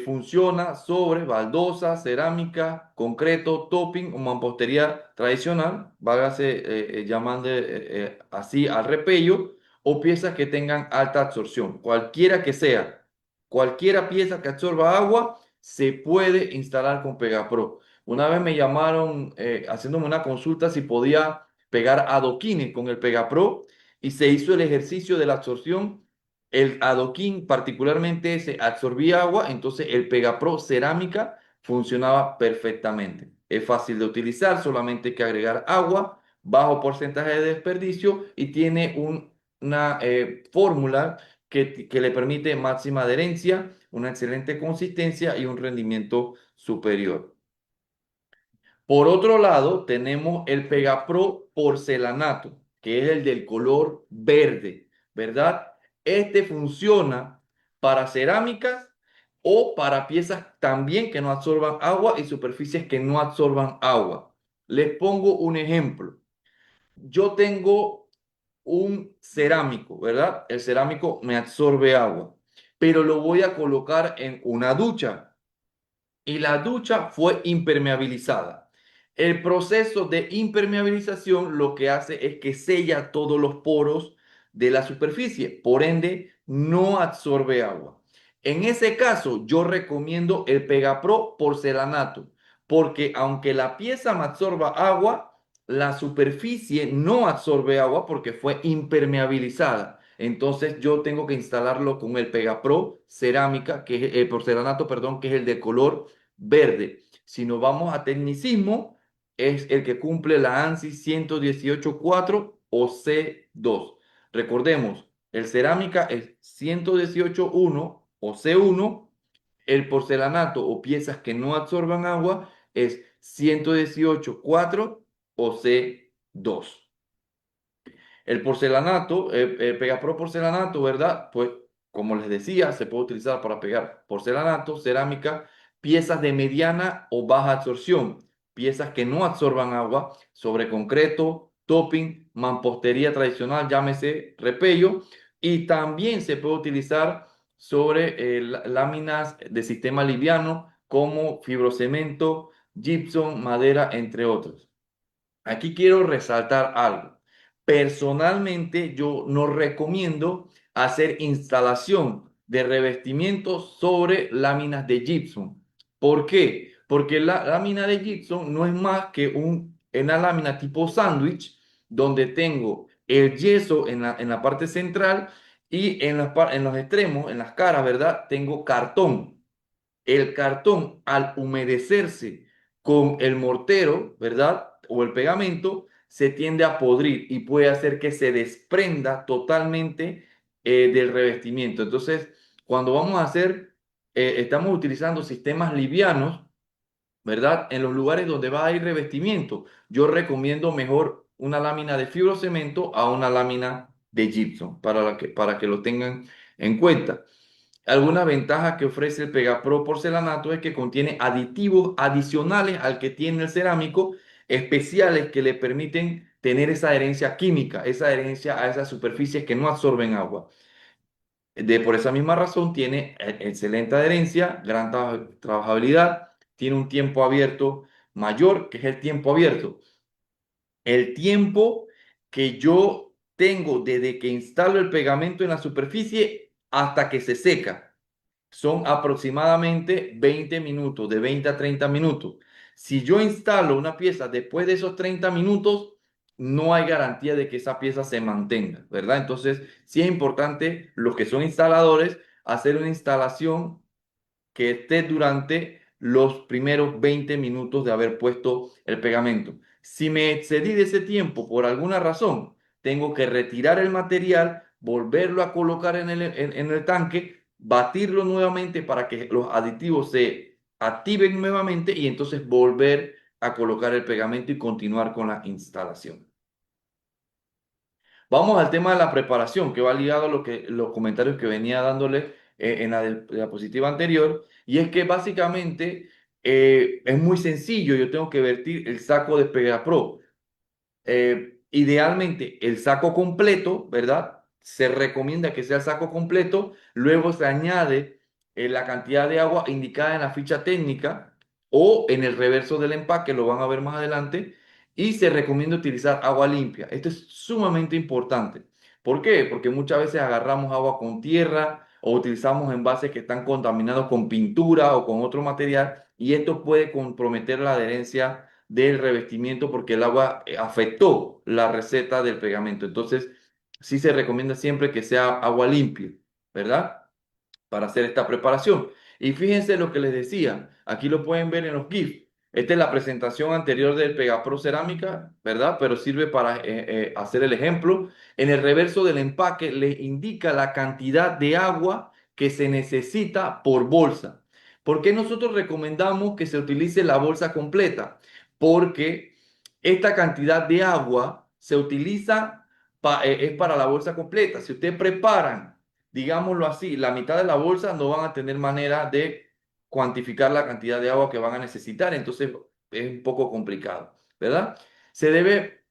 Funciona sobre baldosa, cerámica, concreto, topping o mampostería tradicional, vágase llamando así al repello, o piezas que tengan alta absorción. Cualquiera que sea, cualquiera pieza que absorba agua se puede instalar con Pegapro. Una vez me llamaron haciéndome una consulta si podía pegar adoquines con el Pegapro y se hizo el ejercicio de la absorción. El adoquín particularmente se absorbía agua, entonces el Pegapro cerámica funcionaba perfectamente. Es fácil de utilizar, solamente hay que agregar agua, bajo porcentaje de desperdicio y tiene una fórmula que le permite máxima adherencia, una excelente consistencia y un rendimiento superior. Por otro lado, tenemos el Pegapro porcelanato, que es el del color verde, ¿verdad? Este funciona para cerámicas o para piezas también que no absorban agua y superficies que no absorban agua. Les pongo un ejemplo. Yo tengo un cerámico, ¿verdad? El cerámico me absorbe agua, pero lo voy a colocar en una ducha y la ducha fue impermeabilizada. El proceso de impermeabilización lo que hace es que sella todos los poros de la superficie, por ende no absorbe agua. En ese caso, yo recomiendo el Pegapro porcelanato, porque aunque la pieza me absorba agua, la superficie no absorbe agua porque fue impermeabilizada. Entonces yo tengo que instalarlo con el Pegapro cerámica, que es el porcelanato, perdón, que es el de color verde. Si nos vamos a tecnicismo, es el que cumple la ANSI 118.4 o C2. Recordemos, el cerámica es 118.1 o C1, el porcelanato o piezas que no absorban agua es 118.4 o C2. El porcelanato, el Pegapro porcelanato, ¿verdad? Pues como les decía, se puede utilizar para pegar porcelanato, cerámica, piezas de mediana o baja absorción, piezas que no absorban agua, sobre concreto, topping, mampostería tradicional, llámese repello, y también se puede utilizar sobre láminas de sistema liviano como fibrocemento, gypsum, madera, entre otros. Aquí quiero resaltar algo. Personalmente, yo no recomiendo hacer instalación de revestimientos sobre láminas de gypsum. ¿Por qué? Porque la lámina de gypsum no es más que una lámina tipo sándwich donde tengo el yeso en la parte central y en los extremos, en las caras, ¿verdad? Tengo cartón. El cartón, al humedecerse con el mortero, ¿verdad? O el pegamento, se tiende a podrir y puede hacer que se desprenda totalmente del revestimiento. Entonces, cuando vamos a hacer, estamos utilizando sistemas livianos, ¿verdad? En los lugares donde va a ir revestimiento, yo recomiendo mejor una lámina de fibrocemento a una lámina de gypsum para que lo tengan en cuenta. Alguna ventaja que ofrece el Pegapro porcelanato es que contiene aditivos adicionales al que tiene el cerámico, especiales que le permiten tener esa adherencia química, esa adherencia a esas superficies que no absorben agua. Por esa misma razón tiene excelente adherencia, gran trabajabilidad, tiene un tiempo abierto mayor, que es el tiempo abierto. El tiempo que yo tengo desde que instalo el pegamento en la superficie hasta que se seca son aproximadamente 20 minutos, de 20 a 30 minutos. Si yo instalo una pieza después de esos 30 minutos, no hay garantía de que esa pieza se mantenga, ¿verdad? Entonces, sí es importante los que son instaladores hacer una instalación que esté durante los primeros 20 minutos de haber puesto el pegamento. Si me excedí de ese tiempo por alguna razón, tengo que retirar el material, volverlo a colocar en el tanque, batirlo nuevamente para que los aditivos se activen nuevamente y entonces volver a colocar el pegamento y continuar con la instalación. Vamos al tema de la preparación, que va ligado a los comentarios que venía dándole en la diapositiva anterior, y es que básicamente es muy sencillo. Yo tengo que vertir el saco de Pega Pro. Idealmente el saco completo, ¿verdad? Se recomienda que sea el saco completo, luego se añade la cantidad de agua indicada en la ficha técnica o en el reverso del empaque, lo van a ver más adelante, y se recomienda utilizar agua limpia. Esto es sumamente importante. ¿Por qué? Porque muchas veces agarramos agua con tierra o utilizamos envases que están contaminados con pintura o con otro material y esto puede comprometer la adherencia del revestimiento porque el agua afectó la receta del pegamento. Entonces, sí se recomienda siempre que sea agua limpia, ¿verdad? Para hacer esta preparación. Y fíjense lo que les decía, aquí lo pueden ver en los GIFs. Esta es la presentación anterior del Pegapro Cerámica, ¿verdad? Pero sirve para hacer el ejemplo. En el reverso del empaque le indica la cantidad de agua que se necesita por bolsa. ¿Por qué nosotros recomendamos que se utilice la bolsa completa? Porque esta cantidad de agua se utiliza, es para la bolsa completa. Si ustedes preparan, digámoslo así, la mitad de la bolsa, no van a tener manera de cuantificar la cantidad de agua que van a necesitar, entonces es un poco complicado, ¿verdad? Se debe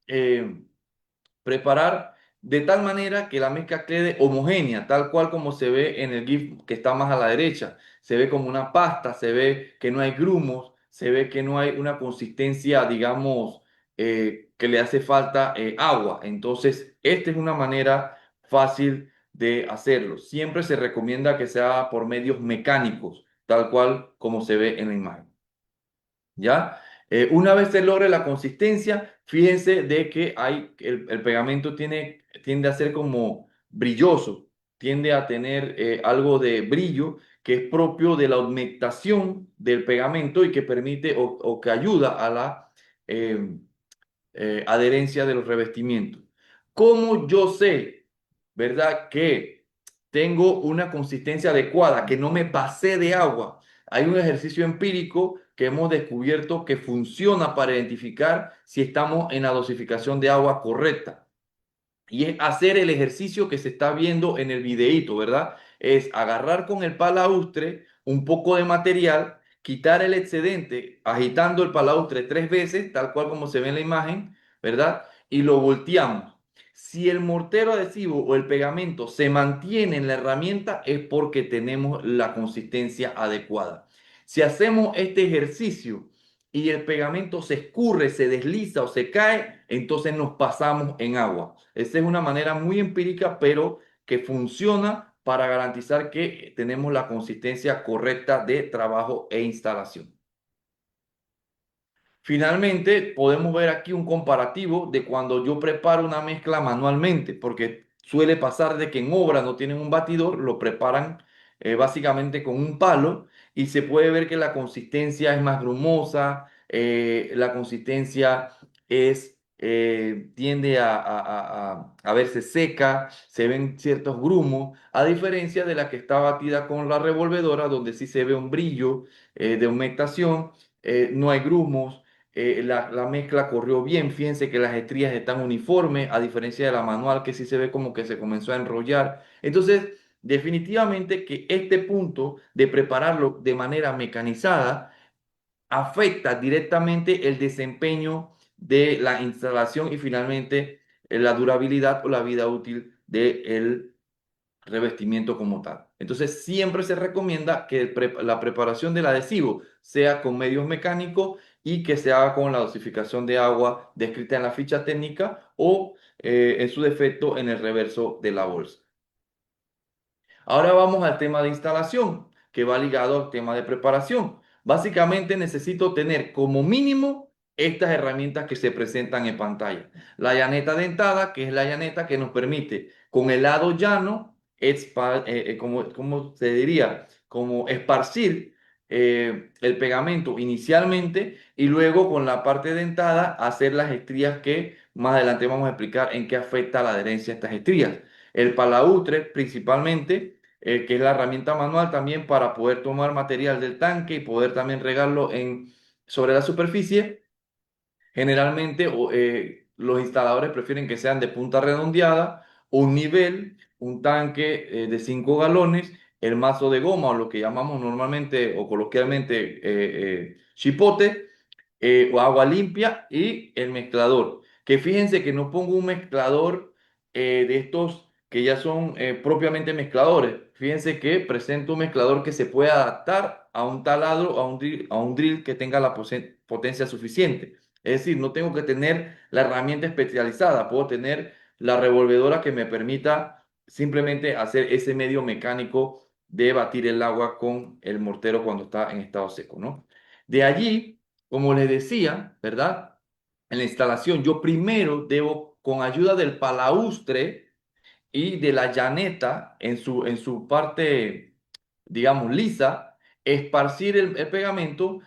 preparar de tal manera que la mezcla quede homogénea, tal cual como se ve en el GIF que está más a la derecha. Se ve como una pasta, se ve que no hay grumos, se ve que no hay una consistencia, digamos, que le hace falta agua. Entonces, esta es una manera fácil de hacerlo. Siempre se recomienda que sea por medios mecánicos, tal cual como se ve en la imagen. ¿Ya? Una vez se logre la consistencia, fíjense de que el pegamento tiende a ser como brilloso, tiende a tener algo de brillo que es propio de la humectación del pegamento y que permite o que ayuda a la eh, adherencia de los revestimientos. ¿Cómo yo sé, verdad, que tengo una consistencia adecuada, que no me pasé de agua? Hay un ejercicio empírico que hemos descubierto que funciona para identificar si estamos en la dosificación de agua correcta. Y es hacer el ejercicio que se está viendo en el videíto, ¿verdad? Es agarrar con el palaustre un poco de material, quitar el excedente, agitando el palaustre 3 veces, tal cual como se ve en la imagen, ¿verdad? Y lo volteamos. Si el mortero adhesivo o el pegamento se mantiene en la herramienta es porque tenemos la consistencia adecuada. Si hacemos este ejercicio y el pegamento se escurre, se desliza o se cae, entonces nos pasamos en agua. Esa es una manera muy empírica, pero que funciona para garantizar que tenemos la consistencia correcta de trabajo e instalación. Finalmente, podemos ver aquí un comparativo de cuando yo preparo una mezcla manualmente, porque suele pasar de que en obra no tienen un batidor, lo preparan básicamente con un palo y se puede ver que la consistencia es más grumosa, la consistencia tiende a verse seca, se ven ciertos grumos, a diferencia de la que está batida con la revolvedora, donde sí se ve un brillo de humectación, no hay grumos. La mezcla corrió bien, fíjense que las estrías están uniformes, a diferencia de la manual que sí se ve como que se comenzó a enrollar. Entonces, definitivamente que este punto de prepararlo de manera mecanizada afecta directamente el desempeño de la instalación y finalmente la durabilidad o la vida útil del revestimiento como tal. Entonces, siempre se recomienda que la preparación del adhesivo sea con medios mecánicos y que se haga con la dosificación de agua descrita en la ficha técnica o, en su defecto, en el reverso de la bolsa. Ahora vamos al tema de instalación, que va ligado al tema de preparación. Básicamente necesito tener como mínimo estas herramientas que se presentan en pantalla. La llaneta dentada, que es la llaneta que nos permite con el lado llano, como se diría, como esparcir el pegamento inicialmente y luego con la parte dentada hacer las estrías que más adelante vamos a explicar en qué afecta la adherencia a estas estrías. El palautre principalmente, que es la herramienta manual también para poder tomar material del tanque y poder también regarlo sobre la superficie. Generalmente los instaladores prefieren que sean de punta redondeada, un nivel, un tanque de 5 galones, el mazo de goma o lo que llamamos normalmente o coloquialmente chipote, o agua limpia y el mezclador. Que fíjense que no pongo un mezclador de estos que ya son propiamente mezcladores. Fíjense que presento un mezclador que se puede adaptar a un taladro o a un drill que tenga la potencia suficiente. Es decir, no tengo que tener la herramienta especializada, puedo tener la revolvedora que me permita simplemente hacer ese medio mecánico de batir el agua con el mortero cuando está en estado seco, ¿no? De allí, como les decía, ¿verdad? En la instalación, yo primero debo, con ayuda del palaustre y de la llaneta en su parte, digamos, lisa, esparcir el pegamento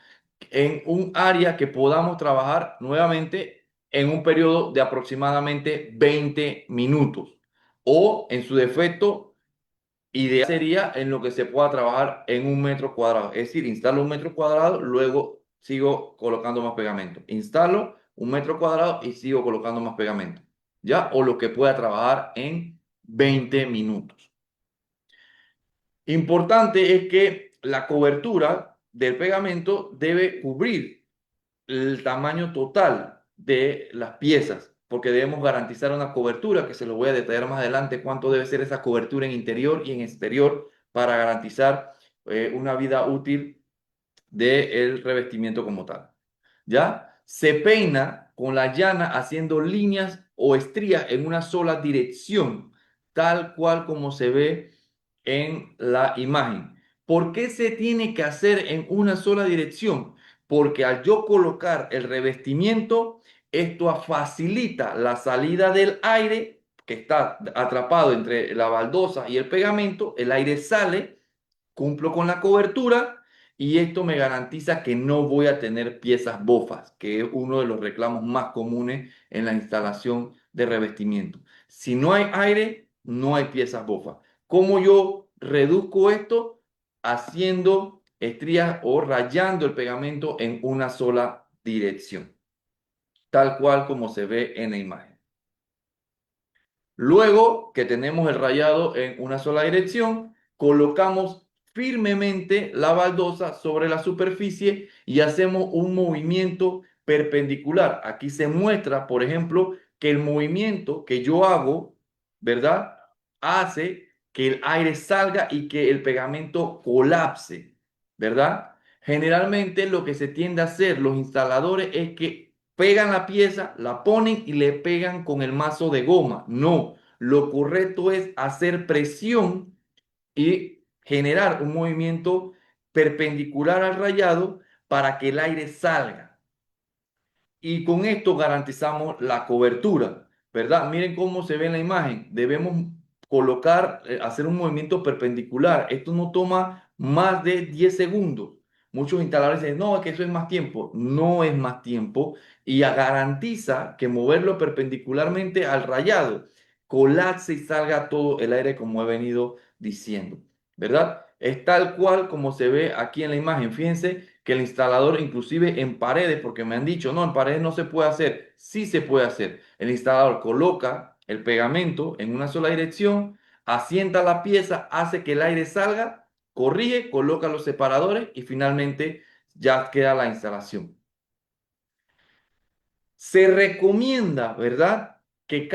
en un área que podamos trabajar nuevamente en un periodo de aproximadamente 20 minutos. O, en su defecto, ideal sería en lo que se pueda trabajar en un metro cuadrado. Es decir, instalo un metro cuadrado, luego sigo colocando más pegamento. Instalo un metro cuadrado y sigo colocando más pegamento. ¿Ya? O lo que pueda trabajar en 20 minutos. Importante es que la cobertura del pegamento debe cubrir el tamaño total de las piezas, porque debemos garantizar una cobertura, que se lo voy a detallar más adelante, cuánto debe ser esa cobertura en interior y en exterior para garantizar una vida útil del revestimiento como tal. ¿Ya? Se peina con la llana haciendo líneas o estrías en una sola dirección, tal cual como se ve en la imagen. ¿Por qué se tiene que hacer en una sola dirección? Porque al yo colocar el revestimiento, esto facilita la salida del aire que está atrapado entre la baldosa y el pegamento, el aire sale, cumplo con la cobertura y esto me garantiza que no voy a tener piezas bofas, que es uno de los reclamos más comunes en la instalación de revestimiento. Si no hay aire, no hay piezas bofas. ¿Cómo yo reduzco esto? Haciendo estrías o rayando el pegamento en una sola dirección, tal cual como se ve en la imagen. Luego que tenemos el rayado en una sola dirección, colocamos firmemente la baldosa sobre la superficie y hacemos un movimiento perpendicular. Aquí se muestra, por ejemplo, que el movimiento que yo hago, ¿verdad? Hace que el aire salga y que el pegamento colapse, ¿verdad? Generalmente lo que se tiende a hacer los instaladores es que pegan la pieza, la ponen y le pegan con el mazo de goma. No, lo correcto es hacer presión y generar un movimiento perpendicular al rayado para que el aire salga. Y con esto garantizamos la cobertura, ¿verdad? Miren cómo se ve en la imagen. Debemos colocar, hacer un movimiento perpendicular. Esto no toma más de 10 segundos. Muchos instaladores dicen, no, es que eso es más tiempo. No es más tiempo y garantiza que moverlo perpendicularmente al rayado colapse y salga todo el aire como he venido diciendo, ¿verdad? Es tal cual como se ve aquí en la imagen. Fíjense que el instalador, inclusive en paredes, porque me han dicho, no, en paredes no se puede hacer. Sí se puede hacer. El instalador coloca el pegamento en una sola dirección, asienta la pieza, hace que el aire salga, corrige, coloca los separadores y finalmente ya queda la instalación. Se recomienda, ¿verdad? Que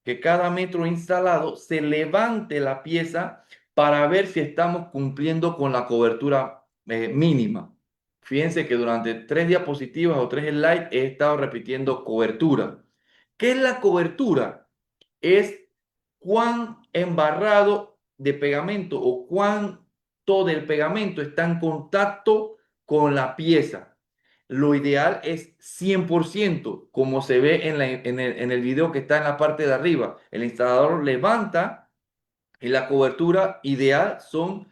que cada metro instalado se levante la pieza para ver si estamos cumpliendo con la cobertura mínima. Fíjense que durante 3 diapositivas o 3 slides he estado repitiendo cobertura. ¿Qué es la cobertura? Es cuán embarrado de pegamento o cuánto del pegamento está en contacto con la pieza. Lo ideal es 100%, como se ve en el video que está en la parte de arriba. El instalador levanta y la cobertura ideal son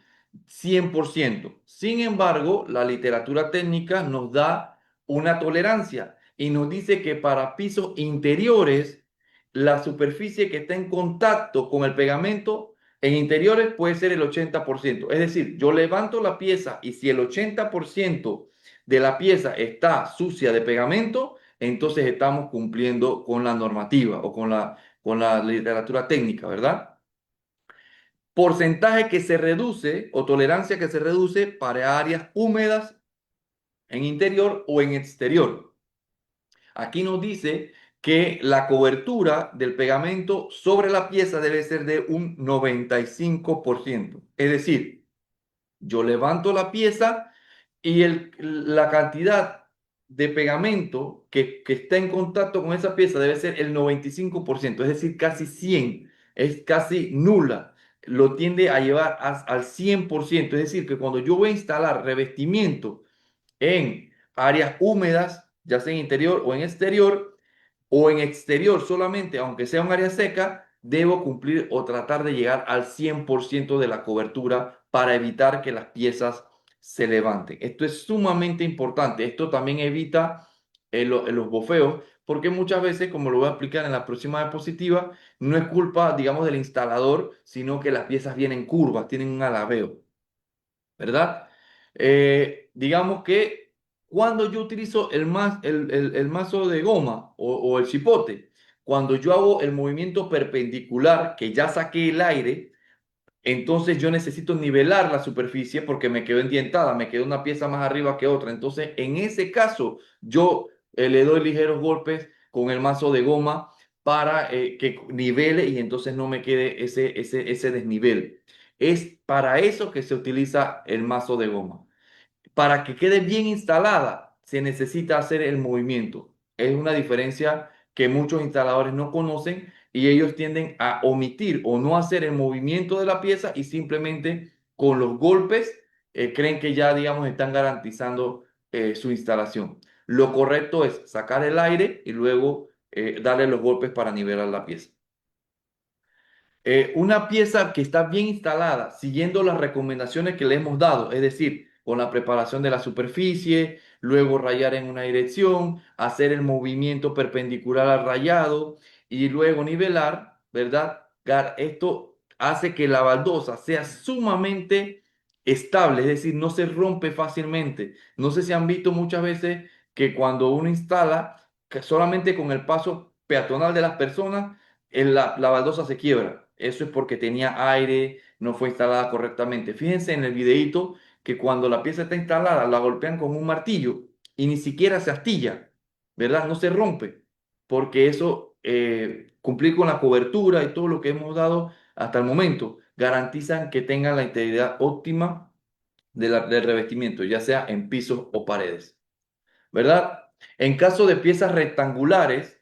100%. Sin embargo, la literatura técnica nos da una tolerancia y nos dice que para pisos interiores, la superficie que está en contacto con el pegamento en interiores puede ser el 80%. Es decir, yo levanto la pieza y si el 80% de la pieza está sucia de pegamento, entonces estamos cumpliendo con la normativa o con la literatura técnica, ¿verdad? Porcentaje que se reduce o tolerancia que se reduce para áreas húmedas en interior o en exterior. Aquí nos dice que la cobertura del pegamento sobre la pieza debe ser de un 95%. Es decir, yo levanto la pieza y la cantidad de pegamento que está en contacto con esa pieza debe ser el 95%, es decir, casi 100, es casi nula, lo tiende a llevar al 100%, es decir, que cuando yo voy a instalar revestimiento en áreas húmedas, ya sea en interior o en exterior, o en exterior solamente, aunque sea un área seca, debo cumplir o tratar de llegar al 100% de la cobertura para evitar que las piezas se levanten. Esto es sumamente importante. Esto también evita los bofeos, porque muchas veces, como lo voy a explicar en la próxima diapositiva, no es culpa, digamos, del instalador, sino que las piezas vienen curvas, tienen un alabeo, ¿verdad? Digamos que cuando yo utilizo el mazo de goma o el cipote, cuando yo hago el movimiento perpendicular, que ya saqué el aire, entonces yo necesito nivelar la superficie porque me quedó endientada, me quedó una pieza más arriba que otra. Entonces, en ese caso, yo le doy ligeros golpes con el mazo de goma para que nivele y entonces no me quede ese desnivel. Es para eso que se utiliza el mazo de goma. Para que quede bien instalada, se necesita hacer el movimiento. Es una diferencia que muchos instaladores no conocen y ellos tienden a omitir o no hacer el movimiento de la pieza y simplemente con los golpes creen que ya, digamos, están garantizando su instalación. Lo correcto es sacar el aire y luego darle los golpes para nivelar la pieza. Una pieza que está bien instalada, siguiendo las recomendaciones que le hemos dado, es decir, con la preparación de la superficie, luego rayar en una dirección, hacer el movimiento perpendicular al rayado y luego nivelar, ¿verdad? Esto hace que la baldosa sea sumamente estable, es decir, no se rompe fácilmente. No sé si han visto muchas veces que cuando uno instala, que solamente con el paso peatonal de las personas, la baldosa se quiebra. Eso es porque tenía aire, no fue instalada correctamente. Fíjense en el videíto que cuando la pieza está instalada, la golpean con un martillo y ni siquiera se astilla, ¿verdad? No se rompe, porque eso, cumplir con la cobertura y todo lo que hemos dado hasta el momento, garantizan que tengan la integridad óptima del revestimiento, ya sea en pisos o paredes, ¿verdad? En caso de piezas rectangulares,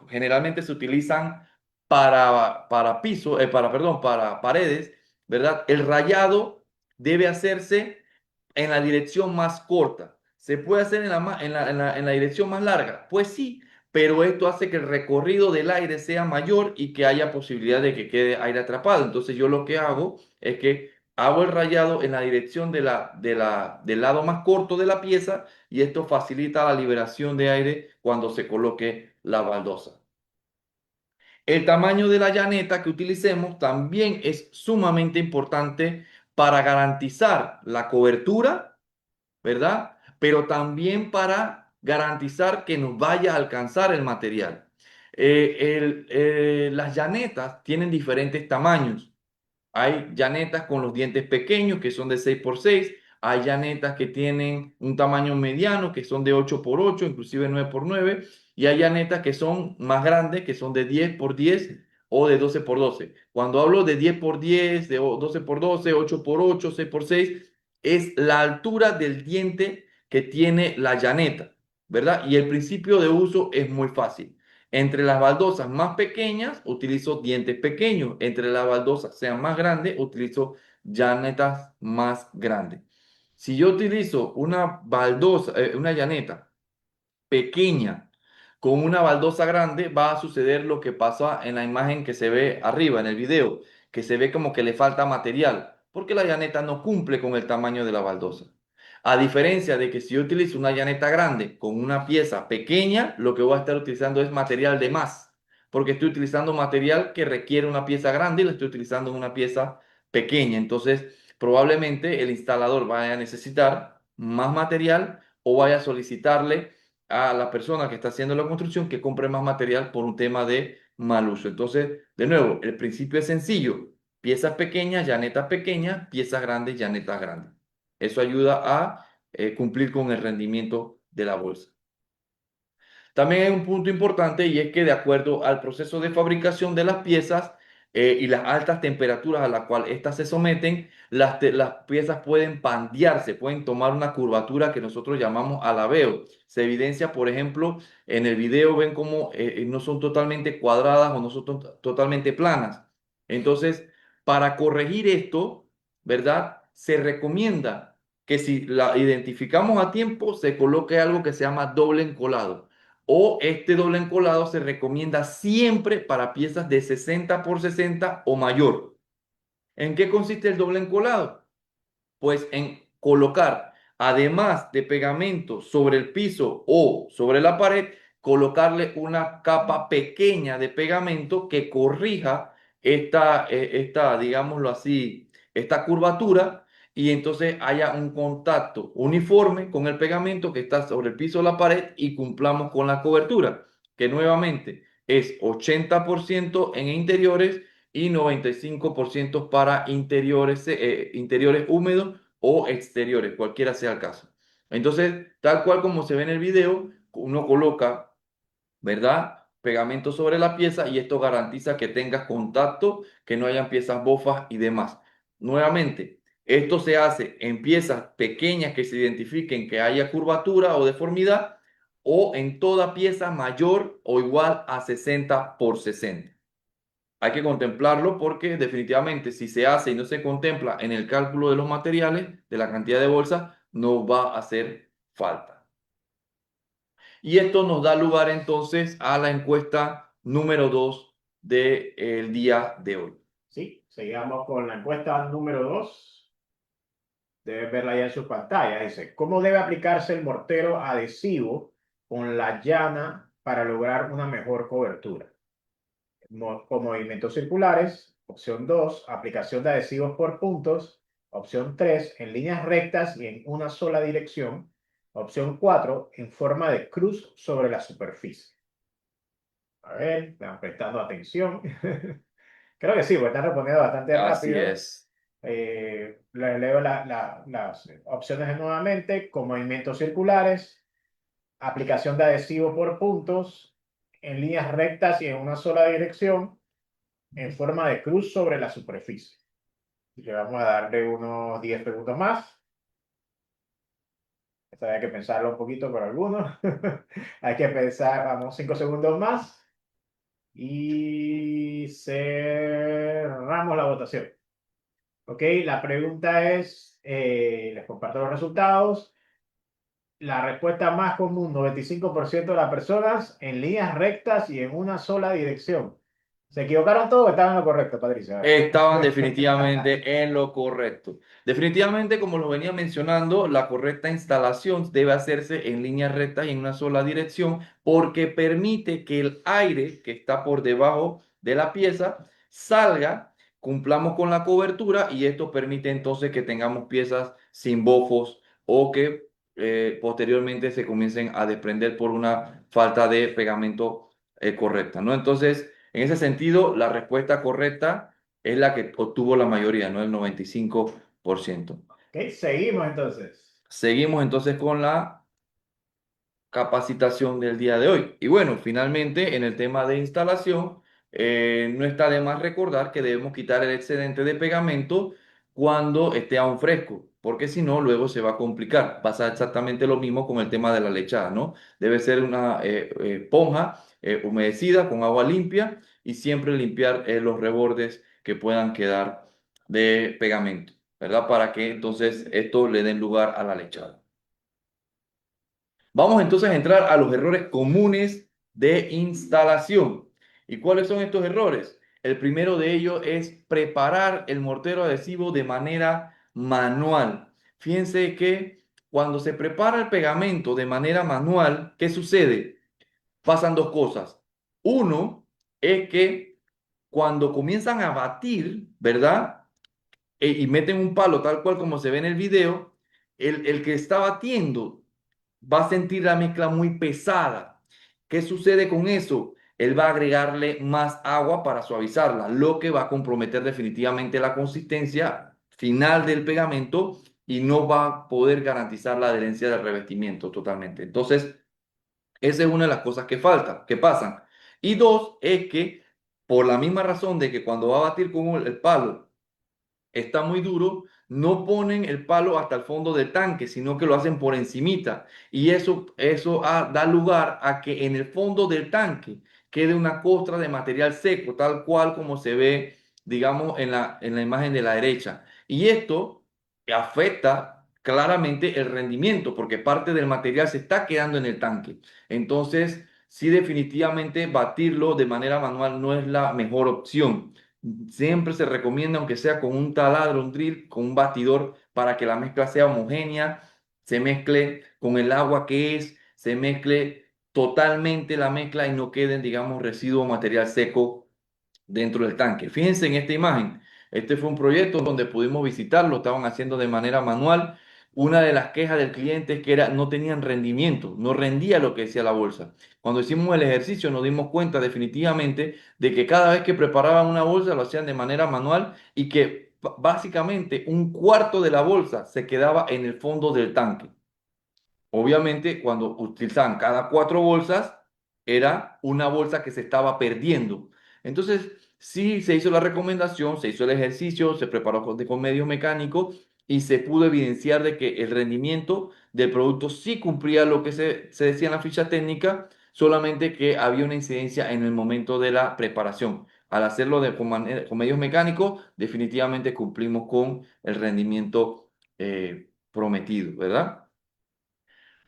generalmente se utilizan para piso, perdón, para paredes, ¿verdad? El rayado debe hacerse en la dirección más corta. ¿Se puede hacer en la dirección más larga? Pues sí, pero esto hace que el recorrido del aire sea mayor y que haya posibilidad de que quede aire atrapado. Entonces yo lo que hago es que hago el rayado en la dirección del lado más corto de la pieza y esto facilita la liberación de aire cuando se coloque la baldosa. El tamaño de la llaneta que utilicemos también es sumamente importante para garantizar la cobertura, ¿verdad? Pero también para garantizar que nos vaya a alcanzar el material. Las llanetas tienen diferentes tamaños. Hay llanetas con los dientes pequeños que son de 6 por 6. Hay llanetas que tienen un tamaño mediano que son de 8 por 8, inclusive 9 por 9. Y hay llanetas que son más grandes que son de 10 por 10 o de 12 por 12. Cuando hablo de 10 por 10, de 12 por 12, 8 por 8, 6 por 6, es la altura del diente que tiene la llaneta, ¿verdad? Y el principio de uso es muy fácil. Entre las baldosas más pequeñas utilizo dientes pequeños. Entre las baldosas sean más grandes utilizo llanetas más grandes. Si yo utilizo una baldosa, una llaneta pequeña con una baldosa grande, va a suceder lo que pasa en la imagen que se ve arriba en el video, que se ve como que le falta material, porque la llaneta no cumple con el tamaño de la baldosa. A diferencia de que si yo utilizo una llaneta grande con una pieza pequeña, lo que voy a estar utilizando es material de más, porque estoy utilizando material que requiere una pieza grande y la estoy utilizando en una pieza pequeña. Entonces, probablemente el instalador vaya a necesitar más material o vaya a solicitarle a la persona que está haciendo la construcción que compre más material por un tema de mal uso. Entonces, de nuevo, el principio es sencillo. Piezas pequeñas, llanetas pequeñas, piezas grandes, llanetas grandes. Eso ayuda a cumplir con el rendimiento de la bolsa. También hay un punto importante y es que de acuerdo al proceso de fabricación de las piezas y las altas temperaturas a las cuales éstas se someten, las piezas pueden pandearse, pueden tomar una curvatura que nosotros llamamos alabeo. Se evidencia, por ejemplo, en el video ven cómo no son totalmente cuadradas o no son totalmente planas. Entonces, para corregir esto, ¿verdad? Se recomienda que si la identificamos a tiempo, se coloque algo que se llama doble encolado o este doble encolado se recomienda siempre para piezas de 60 por 60 o mayor. ¿En qué consiste el doble encolado? Pues en colocar, además de pegamento sobre el piso o sobre la pared, colocarle una capa pequeña de pegamento que corrija digámoslo así, esta curvatura y entonces haya un contacto uniforme con el pegamento que está sobre el piso o la pared y cumplamos con la cobertura, que nuevamente es 80% en interiores y 95% para interiores húmedos o exteriores, cualquiera sea el caso. Entonces, tal cual como se ve en el video, uno coloca, ¿verdad? Pegamento sobre la pieza y esto garantiza que tengas contacto, que no hayan piezas bofas y demás. Nuevamente, esto se hace en piezas pequeñas que se identifiquen que haya curvatura o deformidad o en toda pieza mayor o igual a 60 por 60. Hay que contemplarlo porque definitivamente si se hace y no se contempla en el cálculo de los materiales, de la cantidad de bolsas, no va a hacer falta. Y esto nos da lugar entonces a la encuesta número 2 del día de hoy. Sí, seguimos con la encuesta número 2. Deben verla ya en su pantalla. Dice, ¿cómo debe aplicarse el mortero adhesivo con la llana para lograr una mejor cobertura? Con movimientos circulares. Opción 2, aplicación de adhesivos por puntos. Opción 3, en líneas rectas y en una sola dirección. Opción 4, en forma de cruz sobre la superficie. A ver, están prestando atención. Creo que sí, porque están respondiendo bastante Así rápido. es. Les leo las opciones nuevamente, con movimientos circulares, aplicación de adhesivo por puntos, en líneas rectas y en una sola dirección, en forma de cruz sobre la superficie. Le vamos a darle unos 10 segundos más. Esta vez hay que pensarlo un poquito por algunos. Hay que pensar, vamos, 5 segundos más. Y cerramos la votación. Ok, la pregunta es, les comparto los resultados. La respuesta más común, 95% de las personas en líneas rectas y en una sola dirección. ¿Se equivocaron todos o estaban en lo correcto, Patricia? A Estaban ver. definitivamente en lo correcto. Definitivamente, como lo venía mencionando, la correcta instalación debe hacerse en línea recta y en una sola dirección porque permite que el aire que está por debajo de la pieza salga, cumplamos con la cobertura y esto permite entonces que tengamos piezas sin bofos o que posteriormente se comiencen a desprender por una falta de pegamento correcta, ¿no? Entonces, en ese sentido, la respuesta correcta es la que obtuvo la mayoría, no el 95%. Ok, seguimos entonces. Seguimos entonces con la capacitación del día de hoy. Y bueno, finalmente en el tema de instalación, no está de más recordar que debemos quitar el excedente de pegamento cuando esté aún fresco, porque si no, luego se va a complicar. Pasa exactamente lo mismo con el tema de la lechada, ¿no? Debe ser una esponja humedecida con agua limpia y siempre limpiar los rebordes que puedan quedar de pegamento, ¿verdad? Para que entonces esto le den lugar a la lechada. Vamos entonces a entrar a los errores comunes de instalación. ¿Y cuáles son estos errores? El primero de ellos es preparar el mortero adhesivo de manera manual. Fíjense que cuando se prepara el pegamento de manera manual, ¿qué sucede? Pasan dos cosas. Uno es que cuando comienzan a batir, ¿verdad? Y meten un palo tal cual como se ve en el video, el que está batiendo va a sentir la mezcla muy pesada. ¿Qué sucede con eso? Él va a agregarle más agua para suavizarla, lo que va a comprometer definitivamente la consistencia final del pegamento y no va a poder garantizar la adherencia del revestimiento totalmente. Entonces, esa es una de las cosas que faltan, que pasan. Y dos, es que por la misma razón de que cuando va a batir con el palo está muy duro, no ponen el palo hasta el fondo del tanque, sino que lo hacen por encimita. Y eso da lugar a que en el fondo del tanque quede una costra de material seco, tal cual como se ve, digamos, en la imagen de la derecha. Y esto afecta claramente el rendimiento, porque parte del material se está quedando en el tanque. Entonces, sí, definitivamente batirlo de manera manual no es la mejor opción. Siempre se recomienda, aunque sea con un taladro, un drill, con un batidor, para que la mezcla sea homogénea, se mezcle con el agua que es, se mezcle totalmente la mezcla y no queden, digamos, residuos o material seco dentro del tanque. Fíjense en esta imagen. Este fue un proyecto donde pudimos visitarlo, estaban haciendo de manera manual. Una de las quejas del cliente es que no tenían rendimiento, no rendía lo que decía la bolsa. Cuando hicimos el ejercicio nos dimos cuenta definitivamente de que cada vez que preparaban una bolsa lo hacían de manera manual y que básicamente un cuarto de la bolsa se quedaba en el fondo del tanque. Obviamente, cuando utilizaban cada cuatro bolsas, era una bolsa que se estaba perdiendo. Entonces, sí se hizo la recomendación, se hizo el ejercicio, se preparó con medios mecánicos y se pudo evidenciar de que el rendimiento del producto sí cumplía lo que se decía en la ficha técnica, solamente que había una incidencia en el momento de la preparación. Al hacerlo con medios mecánicos, definitivamente cumplimos con el rendimiento prometido, ¿verdad?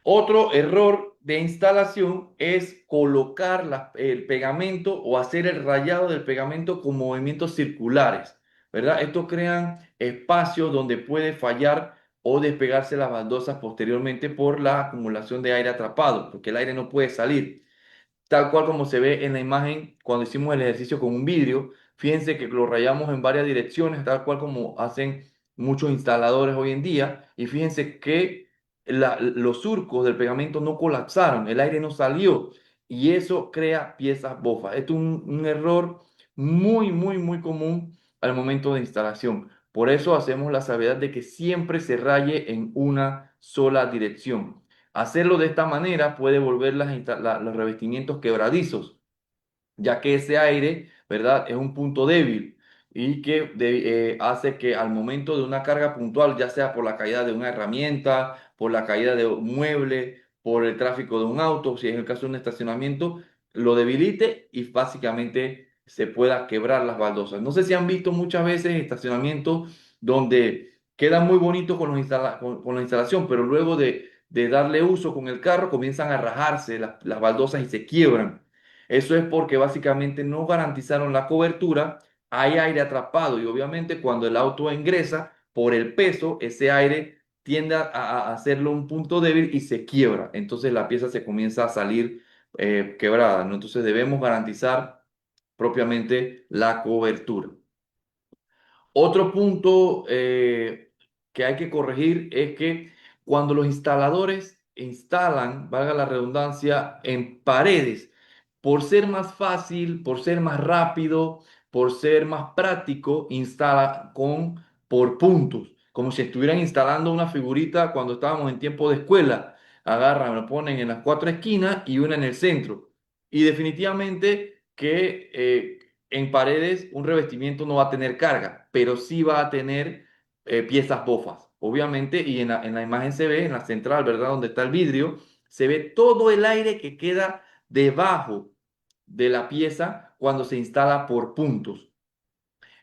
Otro error de instalación es colocar el pegamento o hacer el rayado del pegamento con movimientos circulares, ¿verdad? Esto crean espacios donde puede fallar o despegarse las baldosas posteriormente por la acumulación de aire atrapado, porque el aire no puede salir tal cual como se ve en la imagen cuando hicimos el ejercicio con un vidrio. Fíjense que lo rayamos en varias direcciones, tal cual como hacen muchos instaladores hoy en día. Y fíjense que los surcos del pegamento no colapsaron, el aire no salió y eso crea piezas bofas. Esto es un error muy, muy, muy común al momento de instalación. Por eso hacemos la salvedad de que siempre se raye en una sola dirección. Hacerlo de esta manera puede volver los revestimientos quebradizos, ya que ese aire, ¿verdad? Es un punto débil. y que hace que al momento de una carga puntual, ya sea por la caída de una herramienta, por la caída de un mueble, por el tráfico de un auto, si es el caso de un estacionamiento, lo debilite y básicamente se pueda quebrar las baldosas. No sé si han visto muchas veces estacionamientos donde quedan muy bonitos con, con la instalación, pero luego de darle uso con el carro comienzan a rajarse las baldosas y se quiebran. Eso es porque básicamente no garantizaron la cobertura, hay aire atrapado y obviamente cuando el auto ingresa por el peso, ese aire tiende a hacerlo un punto débil y se quiebra. Entonces la pieza se comienza a salir quebrada, ¿no? Entonces debemos garantizar propiamente la cobertura. Otro punto que hay que corregir es que cuando los instaladores instalan, valga la redundancia, en paredes, por ser más fácil, por ser más rápido, por ser más práctico, instala por puntos, como si estuvieran instalando una figurita cuando estábamos en tiempo de escuela. Agarran, lo ponen en las cuatro esquinas y una en el centro. Y definitivamente que en paredes un revestimiento no va a tener carga, pero sí va a tener piezas bofas, obviamente, y en la imagen se ve, en la central, ¿verdad? Donde está el vidrio, se ve todo el aire que queda debajo de la pieza cuando se instala por puntos.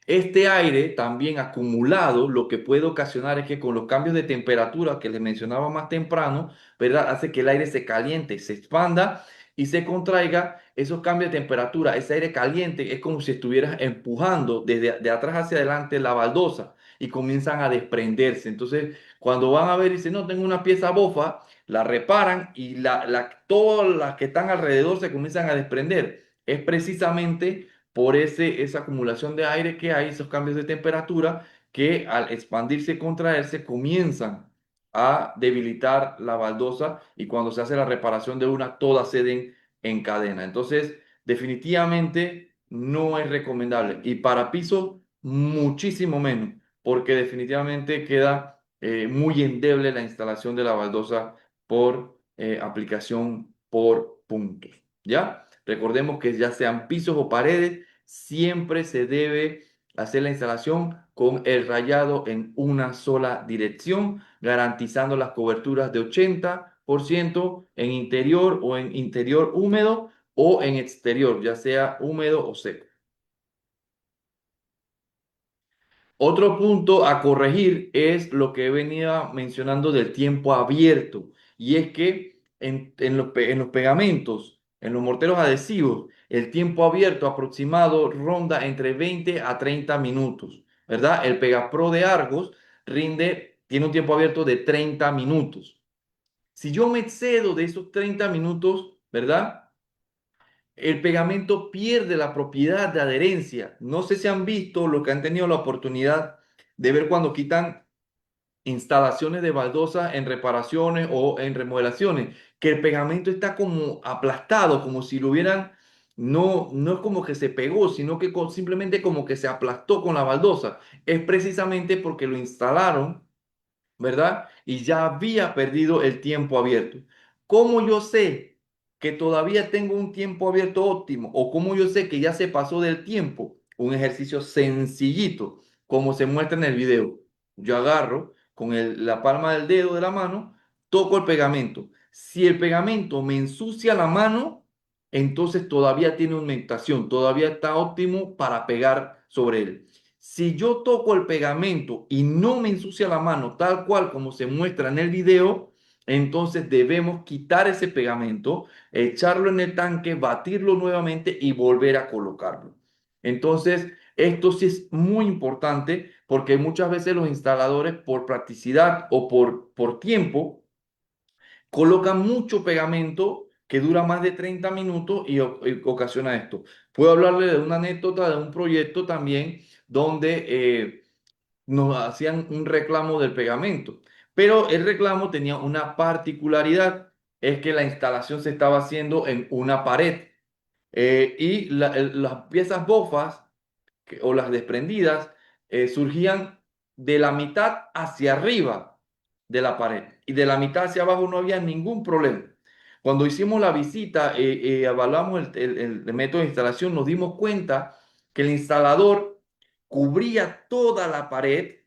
Este aire también acumulado lo que puede ocasionar es que con los cambios de temperatura que les mencionaba más temprano, ¿verdad? Hace que el aire se caliente, se expanda y se contraiga. Esos cambios de temperatura, ese aire caliente es como si estuvieras empujando desde de atrás hacia adelante la baldosa y comienzan a desprenderse. Entonces, cuando van a ver y dicen, no, tengo una pieza bofa, la reparan y todas las que están alrededor se comienzan a desprender. Es precisamente por esa acumulación de aire que hay, esos cambios de temperatura, que al expandirse y contraerse comienzan a debilitar la baldosa y cuando se hace la reparación de una, todas ceden en cadena. Entonces, definitivamente no es recomendable. Y para piso, muchísimo menos, porque definitivamente queda muy endeble la instalación de la baldosa por aplicación por puntos. ¿Ya? Recordemos que ya sean pisos o paredes, siempre se debe hacer la instalación con el rayado en una sola dirección, garantizando las coberturas de 80% en interior o en interior húmedo o en exterior, ya sea húmedo o seco. Otro punto a corregir es lo que venía mencionando del tiempo abierto. Y es que en los pegamentos, en los morteros adhesivos, el tiempo abierto aproximado ronda entre 20 a 30 minutos, ¿verdad? El Pegapro de Argos tiene un tiempo abierto de 30 minutos. Si yo me excedo de esos 30 minutos, ¿verdad? El pegamento pierde la propiedad de adherencia. No sé si han visto lo que han tenido la oportunidad de ver cuando quitan instalaciones de baldosa en reparaciones o en remodelaciones, que el pegamento está como aplastado, como si lo hubieran, no es como que se pegó, sino que simplemente como que se aplastó con la baldosa. Es precisamente porque lo instalaron, ¿verdad? Y ya había perdido el tiempo abierto. ¿Cómo yo sé que todavía tengo un tiempo abierto óptimo? ¿O cómo yo sé que ya se pasó del tiempo? Un ejercicio sencillito, como se muestra en el video. Yo agarro con la palma del dedo de la mano, toco el pegamento. Si el pegamento me ensucia la mano, entonces todavía tiene humectación, todavía está óptimo para pegar sobre él. Si yo toco el pegamento y no me ensucia la mano tal cual como se muestra en el video, entonces debemos quitar ese pegamento, echarlo en el tanque, batirlo nuevamente y volver a colocarlo. Entonces, esto sí es muy importante porque muchas veces los instaladores por practicidad o por tiempo colocan mucho pegamento que dura más de 30 minutos y ocasiona esto. Puedo hablarle de una anécdota de un proyecto también donde nos hacían un reclamo del pegamento, pero el reclamo tenía una particularidad, es que la instalación se estaba haciendo en una pared y las piezas bofas o las desprendidas surgían de la mitad hacia arriba de la pared y de la mitad hacia abajo no había ningún problema. Cuando hicimos la visita, evaluamos el método de instalación, nos dimos cuenta que el instalador, cubría toda la pared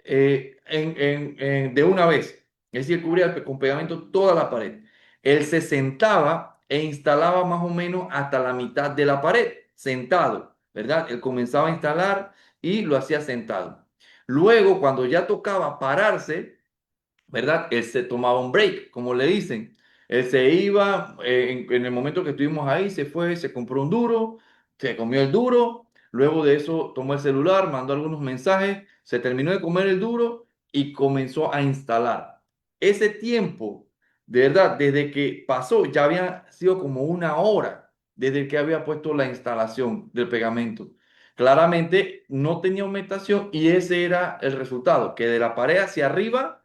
de una vez. Es decir, cubría con pegamento toda la pared. Él se sentaba e instalaba más o menos hasta la mitad de la pared, sentado, ¿verdad? Él comenzaba a instalar y lo hacía sentado. Luego, cuando ya tocaba pararse, ¿verdad? Él se tomaba un break, como le dicen. Él se iba, en el momento que estuvimos ahí, se fue, se compró un duro, se comió el duro, luego de eso tomó el celular, mandó algunos mensajes, se terminó de comer el duro y comenzó a instalar. Ese tiempo, de verdad, desde que pasó, ya había sido como una hora desde que había puesto la instalación del pegamento. Claramente no tenía aumentación y ese era el resultado, que de la pared hacia arriba,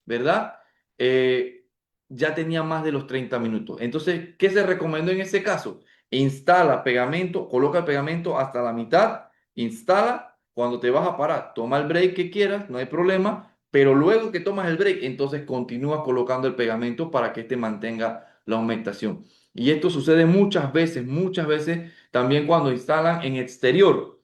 ¿verdad? Eh, ya tenía más de los 30 minutos. Entonces, ¿qué se recomendó en ese caso? Instala pegamento, coloca el pegamento hasta la mitad, instala, cuando te vas a parar, toma el break que quieras, no hay problema, pero luego que tomas el break, entonces continúa colocando el pegamento para que este mantenga la aumentación. Y esto sucede muchas veces también cuando instalan en exterior.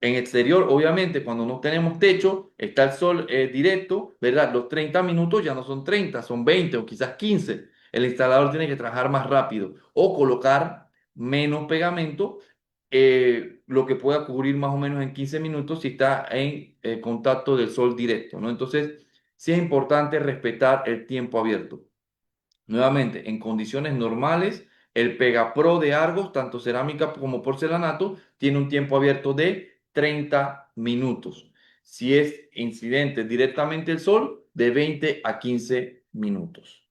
En exterior, obviamente, cuando no tenemos techo, está el sol directo, ¿verdad? Los 30 minutos ya no son 30, son 20 o quizás 15. El instalador tiene que trabajar más rápido o colocar menos pegamento, lo que pueda cubrir más o menos en 15 minutos si está en contacto del sol directo, ¿no? Entonces, sí es importante respetar el tiempo abierto. Nuevamente, en condiciones normales, el Pegapro de Argos, tanto cerámica como porcelanato, tiene un tiempo abierto de 30 minutos. Si es incidente directamente el sol, de 20 a 15 minutos.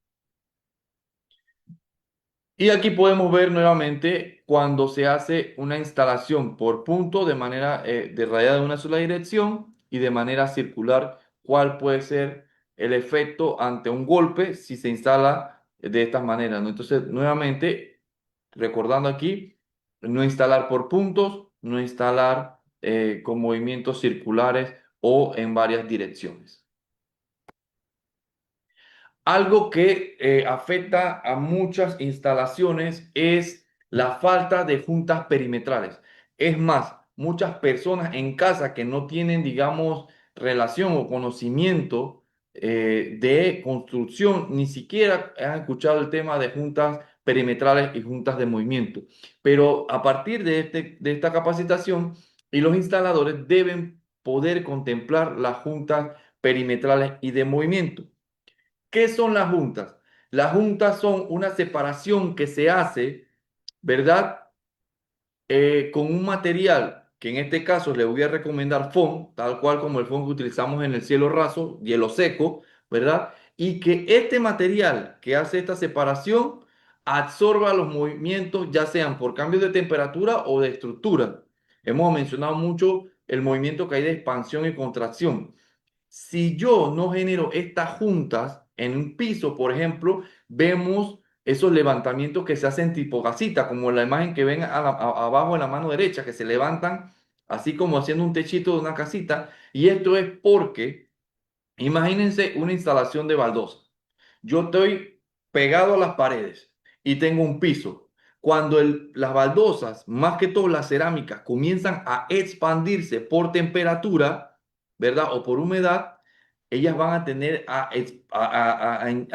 Y aquí podemos ver nuevamente cuando se hace una instalación por punto de manera de rayada de una sola dirección y de manera circular, cuál puede ser el efecto ante un golpe si se instala de estas maneras, ¿no? Entonces, nuevamente, recordando aquí, no instalar por puntos, no instalar con movimientos circulares o en varias direcciones. Algo que afecta a muchas instalaciones es la falta de juntas perimetrales. Es más, muchas personas en casa que no tienen, digamos, relación o conocimiento de construcción, ni siquiera han escuchado el tema de juntas perimetrales y juntas de movimiento. Pero a partir de esta capacitación, y los instaladores deben poder contemplar las juntas perimetrales y de movimiento. ¿Qué son las juntas? Las juntas son una separación que se hace, ¿verdad? Con un material que en este caso le voy a recomendar foam, tal cual como el foam que utilizamos en el cielo raso, hielo seco, ¿verdad? Y que este material que hace esta separación absorba los movimientos, ya sean por cambios de temperatura o de estructura. Hemos mencionado mucho el movimiento que hay de expansión y contracción. Si yo no genero estas juntas en un piso, por ejemplo, vemos esos levantamientos que se hacen tipo casita, como la imagen que ven abajo en la mano derecha, que se levantan así como haciendo un techito de una casita. Y esto es porque, imagínense una instalación de baldosa. Yo estoy pegado a las paredes y tengo un piso. Cuando las baldosas, más que todo las cerámicas, comienzan a expandirse por temperatura, ¿verdad? O por humedad, ellas van a tener a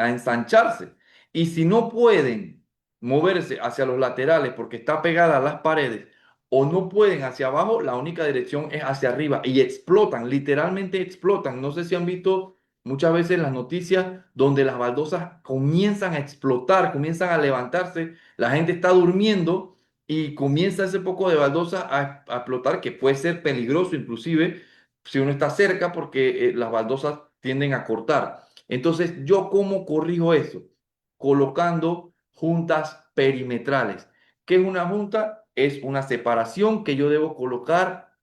ensancharse. Y si no pueden moverse hacia los laterales porque está pegada a las paredes o no pueden hacia abajo, la única dirección es hacia arriba y explotan, literalmente explotan. No sé si han visto muchas veces las noticias donde las baldosas comienzan a explotar, comienzan a levantarse, la gente está durmiendo y comienza ese poco de baldosa a explotar, que puede ser peligroso inclusive si uno está cerca porque las baldosas tienden a cortar. Entonces, ¿yo cómo corrijo eso? Colocando juntas perimetrales. ¿Qué es una junta? Es una separación que yo debo colocar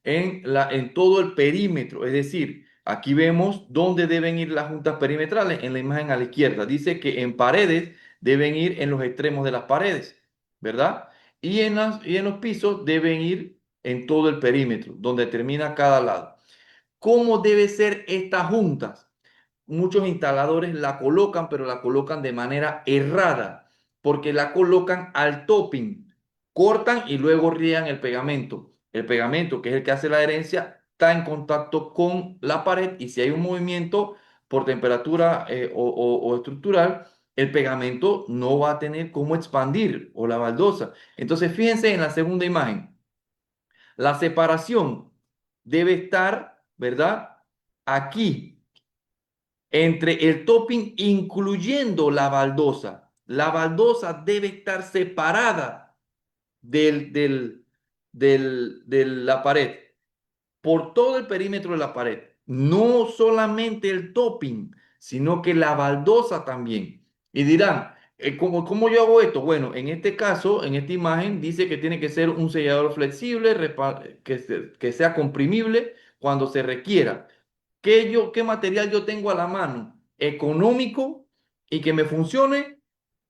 en todo el perímetro. Es decir, aquí vemos dónde deben ir las juntas perimetrales en la imagen a la izquierda. Dice que en paredes deben ir en los extremos de las paredes, ¿verdad? Y en los pisos deben ir en todo el perímetro, donde termina cada lado. ¿Cómo debe ser estas juntas? Muchos instaladores la colocan, pero la colocan de manera errada, porque la colocan al topping, cortan y luego riegan el pegamento. el pegamento, que es el que hace la adherencia, está en contacto con la pared y si hay un movimiento por temperatura o estructural, el pegamento no va a tener cómo expandir o la baldosa. Entonces, fíjense en la segunda imagen. La separación debe estar, ¿verdad? Aquí, entre el topping, incluyendo la baldosa. La baldosa debe estar separada de la pared, por todo el perímetro de la pared. No solamente el topping, sino que la baldosa también. Y dirán, ¿cómo yo hago esto? Bueno, en este caso, en esta imagen, dice que tiene que ser un sellador flexible, que sea comprimible cuando se requiera. ¿Qué material yo tengo a la mano? Económico y que me funcione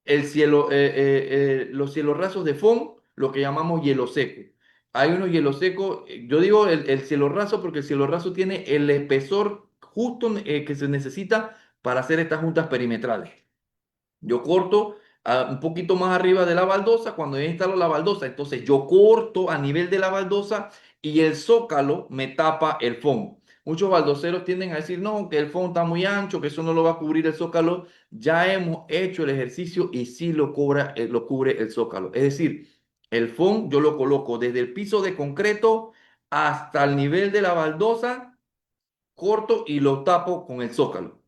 los cielos rasos de foam, lo que llamamos hielo seco. Hay unos hielo secos, yo digo el cielo raso porque el cielo raso tiene el espesor justo que se necesita para hacer estas juntas perimetrales. Yo corto un poquito más arriba de la baldosa. Cuando ya instalo la baldosa, entonces yo corto a nivel de la baldosa y el zócalo me tapa el fondo. Muchos baldoseros tienden a decir, no, que el fondo está muy ancho, que eso no lo va a cubrir el zócalo. Ya hemos hecho el ejercicio y sí lo cubre el zócalo. Es decir, el fondo yo lo coloco desde el piso de concreto hasta el nivel de la baldosa, corto y lo tapo con el zócalo.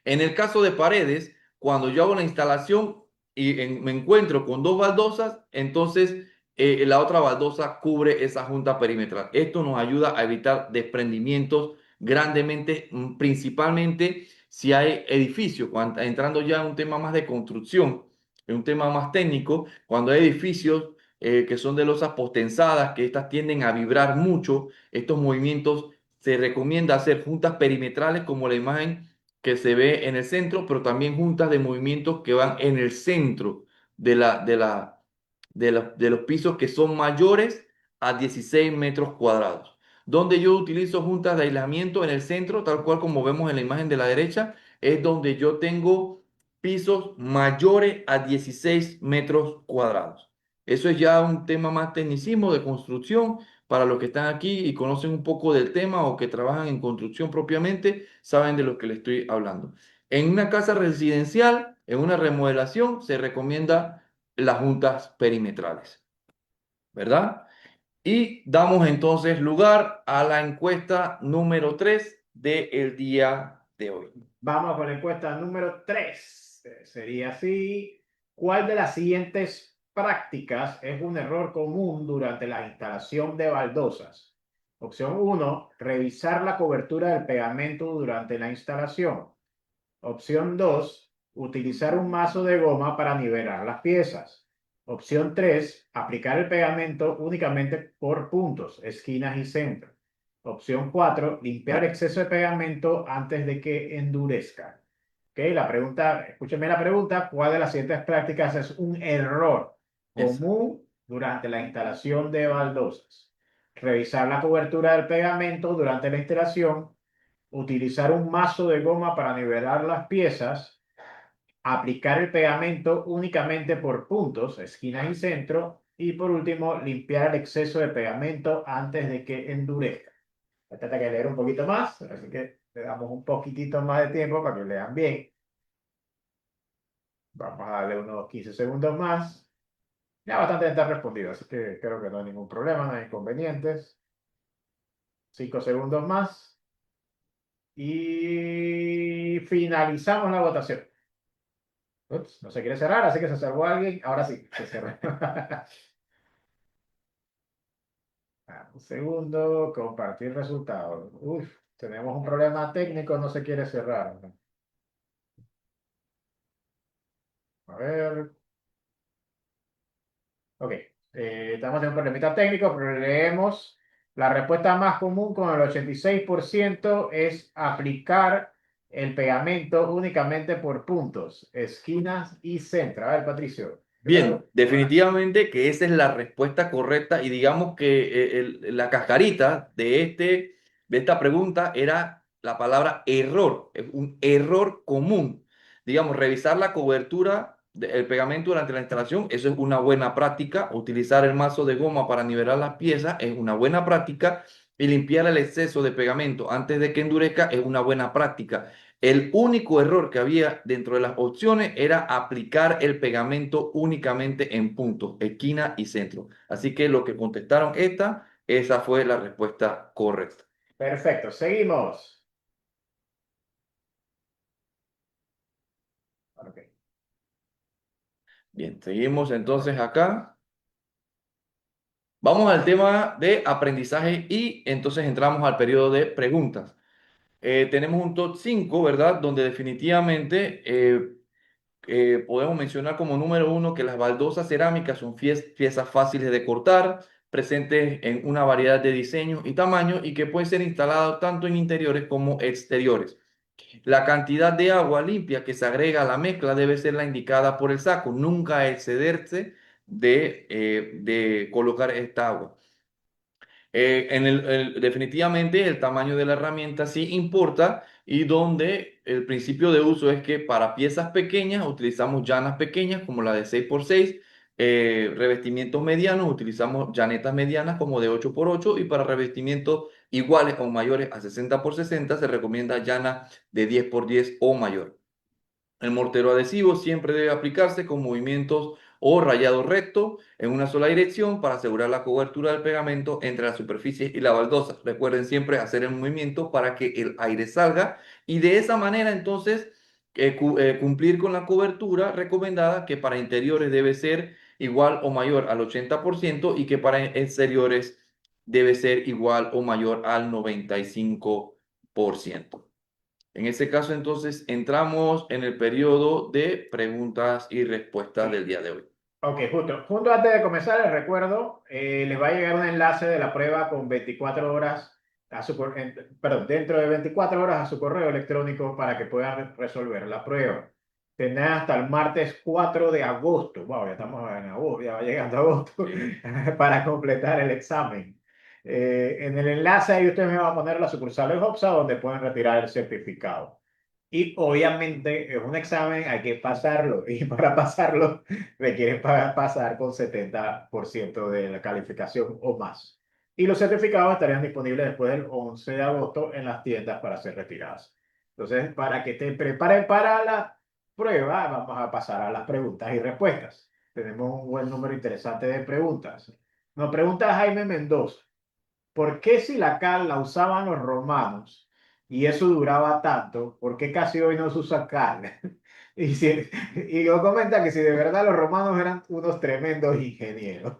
En el caso de paredes, cuando yo hago la instalación y me encuentro con dos baldosas, entonces la otra baldosa cubre esa junta perimetral. Esto nos ayuda a evitar desprendimientos grandemente, principalmente si hay edificios, entrando ya en un tema más de construcción, en un tema más técnico, cuando hay edificios que son de losas postensadas, que estas tienden a vibrar mucho, estos movimientos se recomienda hacer juntas perimetrales como la imagen que se ve en el centro, pero también juntas de movimientos que van en el centro de los pisos que son mayores a 16 metros cuadrados. Donde yo utilizo juntas de aislamiento en el centro, tal cual como vemos en la imagen de la derecha, es donde yo tengo pisos mayores a 16 metros cuadrados. Eso es ya un tema más tecnicismo de construcción. Para los que están aquí y conocen un poco del tema o que trabajan en construcción propiamente, saben de lo que les estoy hablando. En una casa residencial, en una remodelación, se recomienda las juntas perimetrales, ¿verdad? Y damos entonces lugar a la encuesta número 3 del día de hoy. Vamos con la encuesta número 3. Sería así. ¿Cuál de las siguientes prácticas es un error común durante la instalación de baldosas? Opción uno: revisar la cobertura del pegamento durante la instalación. Opción 2: utilizar un mazo de goma para nivelar las piezas. Opción 3: aplicar el pegamento únicamente por puntos, esquinas y centro. Opción 4: limpiar exceso de pegamento antes de que endurezca. Ok, la pregunta, escúcheme la pregunta: ¿cuál de las siguientes prácticas es un error Es, común durante la instalación de baldosas? Revisar la cobertura del pegamento durante la instalación, utilizar un mazo de goma para nivelar las piezas, aplicar el pegamento únicamente por puntos, esquinas y centro, y por último, limpiar el exceso de pegamento antes de que endurezca. Esta hay que leer un poquito más, así que le damos un poquitito más de tiempo para que lean bien. Vamos a darle unos 15 segundos más. Ya bastante está respondido, así que creo que no hay ningún problema, no hay inconvenientes. 5 segundos más y finalizamos la votación. Ups, no se quiere cerrar, así que se cerró alguien. Ahora sí, se cerró. Un segundo, compartir resultados. Uf, tenemos un problema técnico, no se quiere cerrar. A ver. Ok, estamos en un problemita técnico, pero leemos. La respuesta más común con el 86% es aplicar el pegamento únicamente por puntos, esquinas y centro. A ver, Patricio. bien, definitivamente que esa es la respuesta correcta y digamos que la cascarita de esta pregunta era la palabra error, es un error común. Digamos, revisar la cobertura el pegamento durante la instalación. Eso es una buena práctica. Utilizar el mazo de goma para nivelar las piezas es una buena práctica. Y limpiar el exceso de pegamento antes de que endurezca es una buena práctica. El único error que había dentro de las opciones era aplicar el pegamento únicamente en puntos, esquina y centro. Así que lo que contestaron esa fue la respuesta correcta. Perfecto, seguimos. Ok. Bien, seguimos entonces acá. Vamos al tema de aprendizaje y entonces entramos al periodo de preguntas. Tenemos un top 5, ¿verdad? Donde definitivamente podemos mencionar como número uno que las baldosas cerámicas son piezas fáciles de cortar, presentes en una variedad de diseños y tamaños y que pueden ser instaladas tanto en interiores como exteriores. La cantidad de agua limpia que se agrega a la mezcla debe ser la indicada por el saco, nunca excederse de colocar esta agua. Definitivamente el tamaño de la herramienta sí importa y donde el principio de uso es que para piezas pequeñas utilizamos llanas pequeñas como la de 6x6, revestimientos medianos utilizamos llanetas medianas como de 8x8 y para revestimientos iguales o mayores a 60x60 se recomienda llana de 10x10 o mayor. El mortero adhesivo siempre debe aplicarse con movimientos o rayado recto en una sola dirección para asegurar la cobertura del pegamento entre la superficie y la baldosa. Recuerden siempre hacer el movimiento para que el aire salga y de esa manera entonces cumplir con la cobertura recomendada que para interiores debe ser igual o mayor al 80% y que para exteriores debe ser igual o mayor al 95%. En ese caso, entonces, entramos en el periodo de preguntas y respuestas del Sí. día de hoy. Ok, justo antes de comenzar, les recuerdo, les va a llegar un enlace de la prueba con 24 horas perdón, dentro de 24 horas a su correo electrónico para que puedan resolver la prueba. Tendrán hasta el martes 4 de agosto, wow, ya estamos en agosto, ya va llegando agosto, para completar el examen. En el enlace ahí ustedes me van a poner la sucursal de Hopsa donde pueden retirar el certificado. Y obviamente es un examen, hay que pasarlo. Y para pasarlo requiere pasar con 70% de la calificación o más. Y los certificados estarían disponibles después del 11 de agosto en las tiendas para ser retirados. Entonces, para que te preparen para la prueba, vamos a pasar a las preguntas y respuestas. Tenemos un buen número interesante de preguntas. Nos pregunta Jaime Mendoza. ¿Por qué si la cal la usaban los romanos y eso duraba tanto, por qué casi hoy no se usa cal? Y yo comenta que si de verdad los romanos eran unos tremendos ingenieros.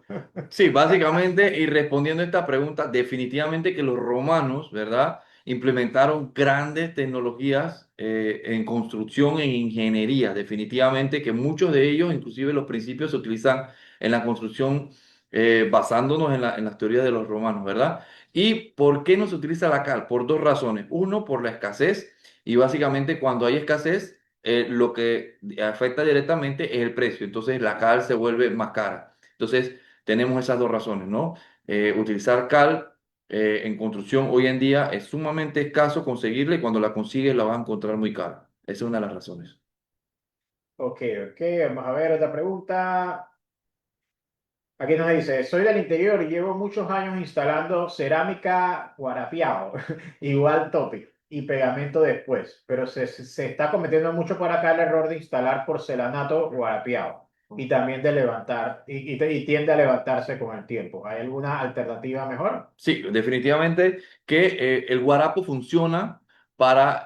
Sí, básicamente, y respondiendo a esta pregunta, definitivamente que los romanos, ¿verdad? Implementaron grandes tecnologías en construcción e ingeniería. Definitivamente que muchos de ellos, inclusive los principios, se utilizan en la construcción basándonos en las teorías de los romanos, ¿verdad? ¿Y por qué no se utiliza la cal? Por dos razones. Uno, por la escasez, y básicamente cuando hay escasez, lo que afecta directamente es el precio. Entonces la cal se vuelve más cara. Entonces, tenemos esas dos razones, ¿no? Utilizar cal en construcción hoy en día es sumamente escaso conseguirla y cuando la consigues la vas a encontrar muy cara. Esa es una de las razones. Ok, ok, vamos a ver otra pregunta. Aquí nos dice, soy del interior y llevo muchos años instalando cerámica guarapiao, igual topic, y pegamento después, pero se está cometiendo mucho por acá el error de instalar porcelanato guarapiao y también de levantar, y tiende a levantarse con el tiempo. ¿Hay alguna alternativa mejor? Sí, definitivamente que el guarapo funciona para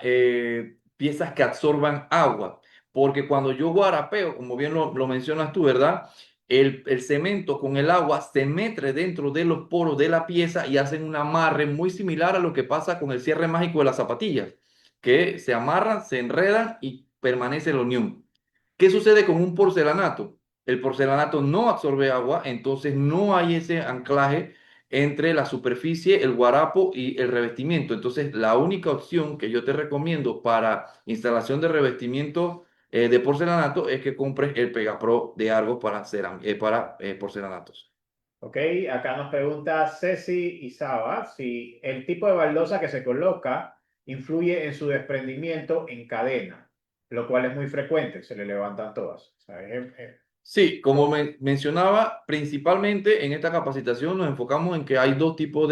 piezas que absorban agua, porque cuando yo guarapeo, como bien lo mencionas tú, ¿verdad? El cemento con el agua se mete dentro de los poros de la pieza y hacen un amarre muy similar a lo que pasa con el cierre mágico de las zapatillas, que se amarran, se enredan y permanece la unión. ¿Qué sucede con un porcelanato? El porcelanato no absorbe agua, entonces no hay ese anclaje entre la superficie, el guarapo y el revestimiento. Entonces, la única opción que yo te recomiendo para instalación de revestimiento de porcelanato es que compres el Pegapro de Argos para porcelanatos. Ok, acá nos pregunta Ceci Isaba si el tipo de baldosa que se coloca influye en su desprendimiento en cadena. lo cual es muy frecuente, se le levantan todas. O sea, Sí, como co- mencionaba, principalmente en esta capacitación nos enfocamos en que hay dos tipos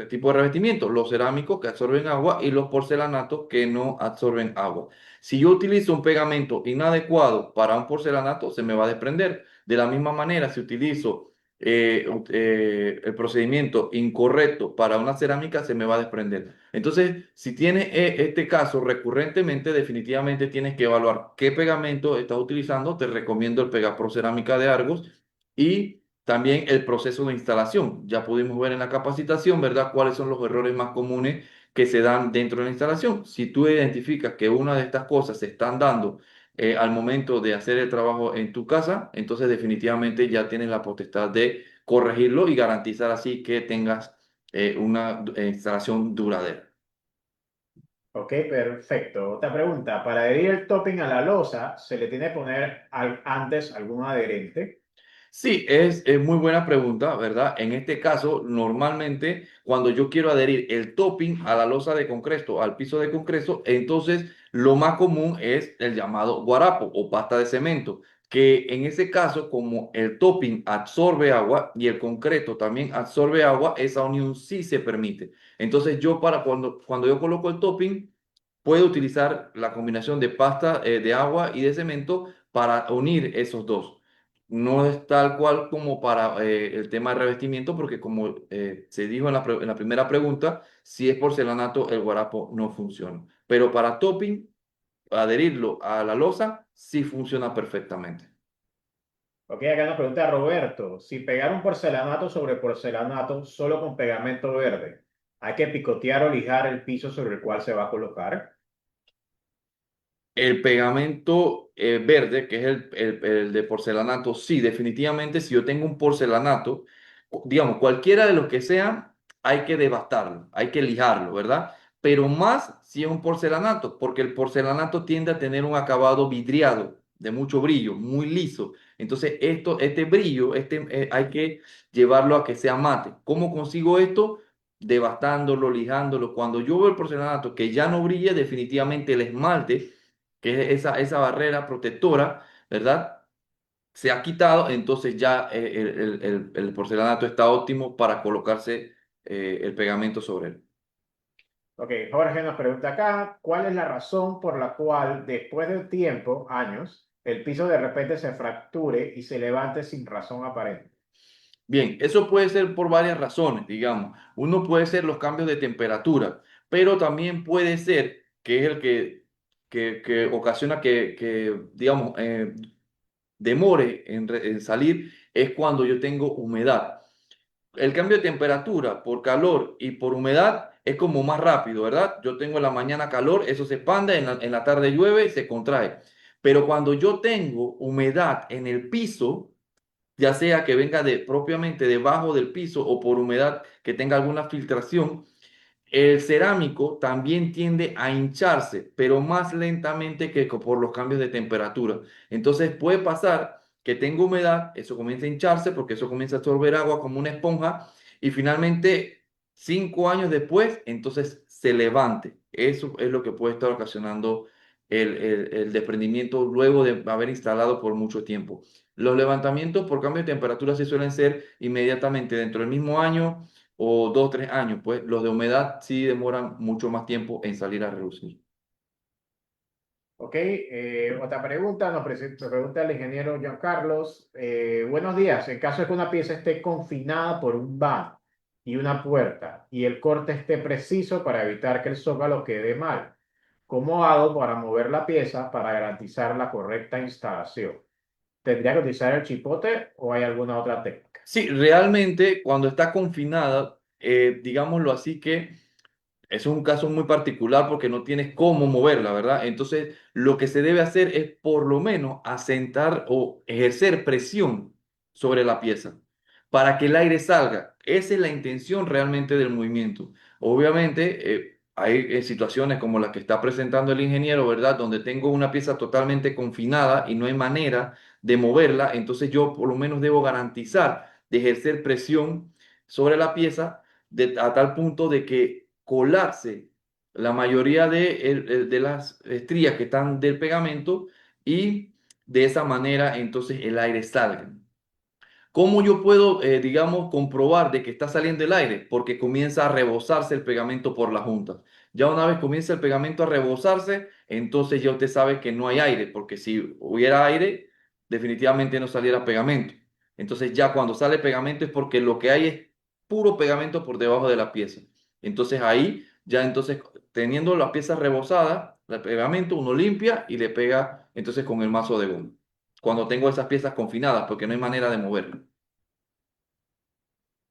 tipo de revestimiento, los cerámicos que absorben agua y los porcelanatos que no absorben agua. Si yo utilizo un pegamento inadecuado para un porcelanato, se me va a desprender. De la misma manera, si utilizo el procedimiento incorrecto para una cerámica, se me va a desprender. Entonces, si tienes este caso recurrentemente, definitivamente tienes que evaluar qué pegamento estás utilizando. Te recomiendo el Pegapro Cerámica de Argos y también el proceso de instalación. Ya pudimos ver en la capacitación, ¿verdad?, cuáles son los errores más comunes que se dan dentro de la instalación. Si tú identificas que una de estas cosas se están dando al momento de hacer el trabajo en tu casa, entonces definitivamente ya tienes la potestad de corregirlo y garantizar así que tengas una instalación duradera. ok, perfecto. Otra pregunta, para adherir el topping a la losa, ¿se le tiene que poner antes algún adherente? Sí, es muy buena pregunta, ¿verdad? En este caso, normalmente cuando yo quiero adherir el topping a la losa de concreto, al piso de concreto, entonces lo más común es el llamado guarapo o pasta de cemento, que en ese caso, como el topping absorbe agua y el concreto también absorbe agua, esa unión sí se permite. Entonces yo para cuando yo coloco el topping, puedo utilizar la combinación de pasta de agua y de cemento para unir esos dos. No es tal cual como para el tema de revestimiento, porque como se dijo en la primera pregunta, si es porcelanato, el guarapo no funciona. Pero para topping, adherirlo a la losa, sí funciona perfectamente. Ok, acá nos pregunta Roberto, si pegar un porcelanato sobre porcelanato solo con pegamento verde, ¿hay que picotear o lijar el piso sobre el cual se va a colocar? El pegamento verde, que es el de porcelanato, sí, definitivamente, si yo tengo un porcelanato, digamos, cualquiera de los que sean, hay que devastarlo, hay que lijarlo, ¿verdad? Pero más si es un porcelanato, porque el porcelanato tiende a tener un acabado vidriado, de mucho brillo, muy liso. Entonces, este brillo, hay que llevarlo a que sea mate. ¿Cómo consigo esto? Devastándolo, lijándolo. Cuando yo veo el porcelanato que ya no brilla, definitivamente el esmalte, que es esa barrera protectora, ¿verdad? Se ha quitado, entonces ya el porcelanato está óptimo para colocarse el pegamento sobre él. Ok, Jorge nos pregunta acá, ¿cuál es la razón por la cual después de un tiempo, años, el piso de repente se fracture y se levante sin razón aparente? Bien, eso puede ser por varias razones, digamos. Uno puede ser los cambios de temperatura, pero también puede ser, que es el que ocasiona digamos, demore en salir, es cuando yo tengo humedad. El cambio de temperatura por calor y por humedad es como más rápido, ¿verdad? Yo tengo en la mañana calor, eso se expande, en la tarde llueve, se contrae. Pero cuando yo tengo humedad en el piso, ya sea que venga propiamente debajo del piso o por humedad que tenga alguna filtración, el cerámico también tiende a hincharse, pero más lentamente que por los cambios de temperatura. Entonces puede pasar que tenga humedad, eso comienza a hincharse porque eso comienza a absorber agua como una esponja y finalmente 5 años después, entonces se levante. Eso es lo que puede estar ocasionando el desprendimiento luego de haber instalado por mucho tiempo. Los levantamientos por cambio de temperatura sí suelen ser inmediatamente dentro del mismo año o 2, 3 años, pues los de humedad sí demoran mucho más tiempo en salir a relucir. Ok, otra pregunta, nos pregunta el ingeniero Juan Carlos. Buenos días, en caso de que una pieza esté confinada por un vano y una puerta y el corte esté preciso para evitar que el zócalo quede mal, ¿cómo hago para mover la pieza para garantizar la correcta instalación? ¿Tendría que utilizar el chipote o hay alguna otra técnica? Sí, realmente cuando está confinada, digámoslo así que es un caso muy particular porque no tienes cómo moverla, ¿verdad? Entonces, lo que se debe hacer es por lo menos asentar o ejercer presión sobre la pieza para que el aire salga. Esa es la intención realmente del movimiento. Obviamente, hay situaciones como la que está presentando el ingeniero, ¿verdad? Donde tengo una pieza totalmente confinada y no hay manera de moverla, entonces yo por lo menos debo garantizar de ejercer presión sobre la pieza a tal punto de que colapse la mayoría de las estrías que están del pegamento y de esa manera entonces el aire salga. ¿Cómo yo puedo, digamos, comprobar de que está saliendo el aire? Porque comienza a rebosarse el pegamento por la junta. Ya una vez comienza el pegamento a rebosarse, entonces ya usted sabe que no hay aire, porque si hubiera aire, definitivamente no saliera pegamento. Entonces ya cuando sale pegamento es porque lo que hay es puro pegamento por debajo de la pieza. Entonces ahí, ya entonces teniendo la pieza rebosada, el pegamento, uno limpia y le pega entonces con el mazo de goma. Cuando tengo esas piezas confinadas, porque no hay manera de moverlas.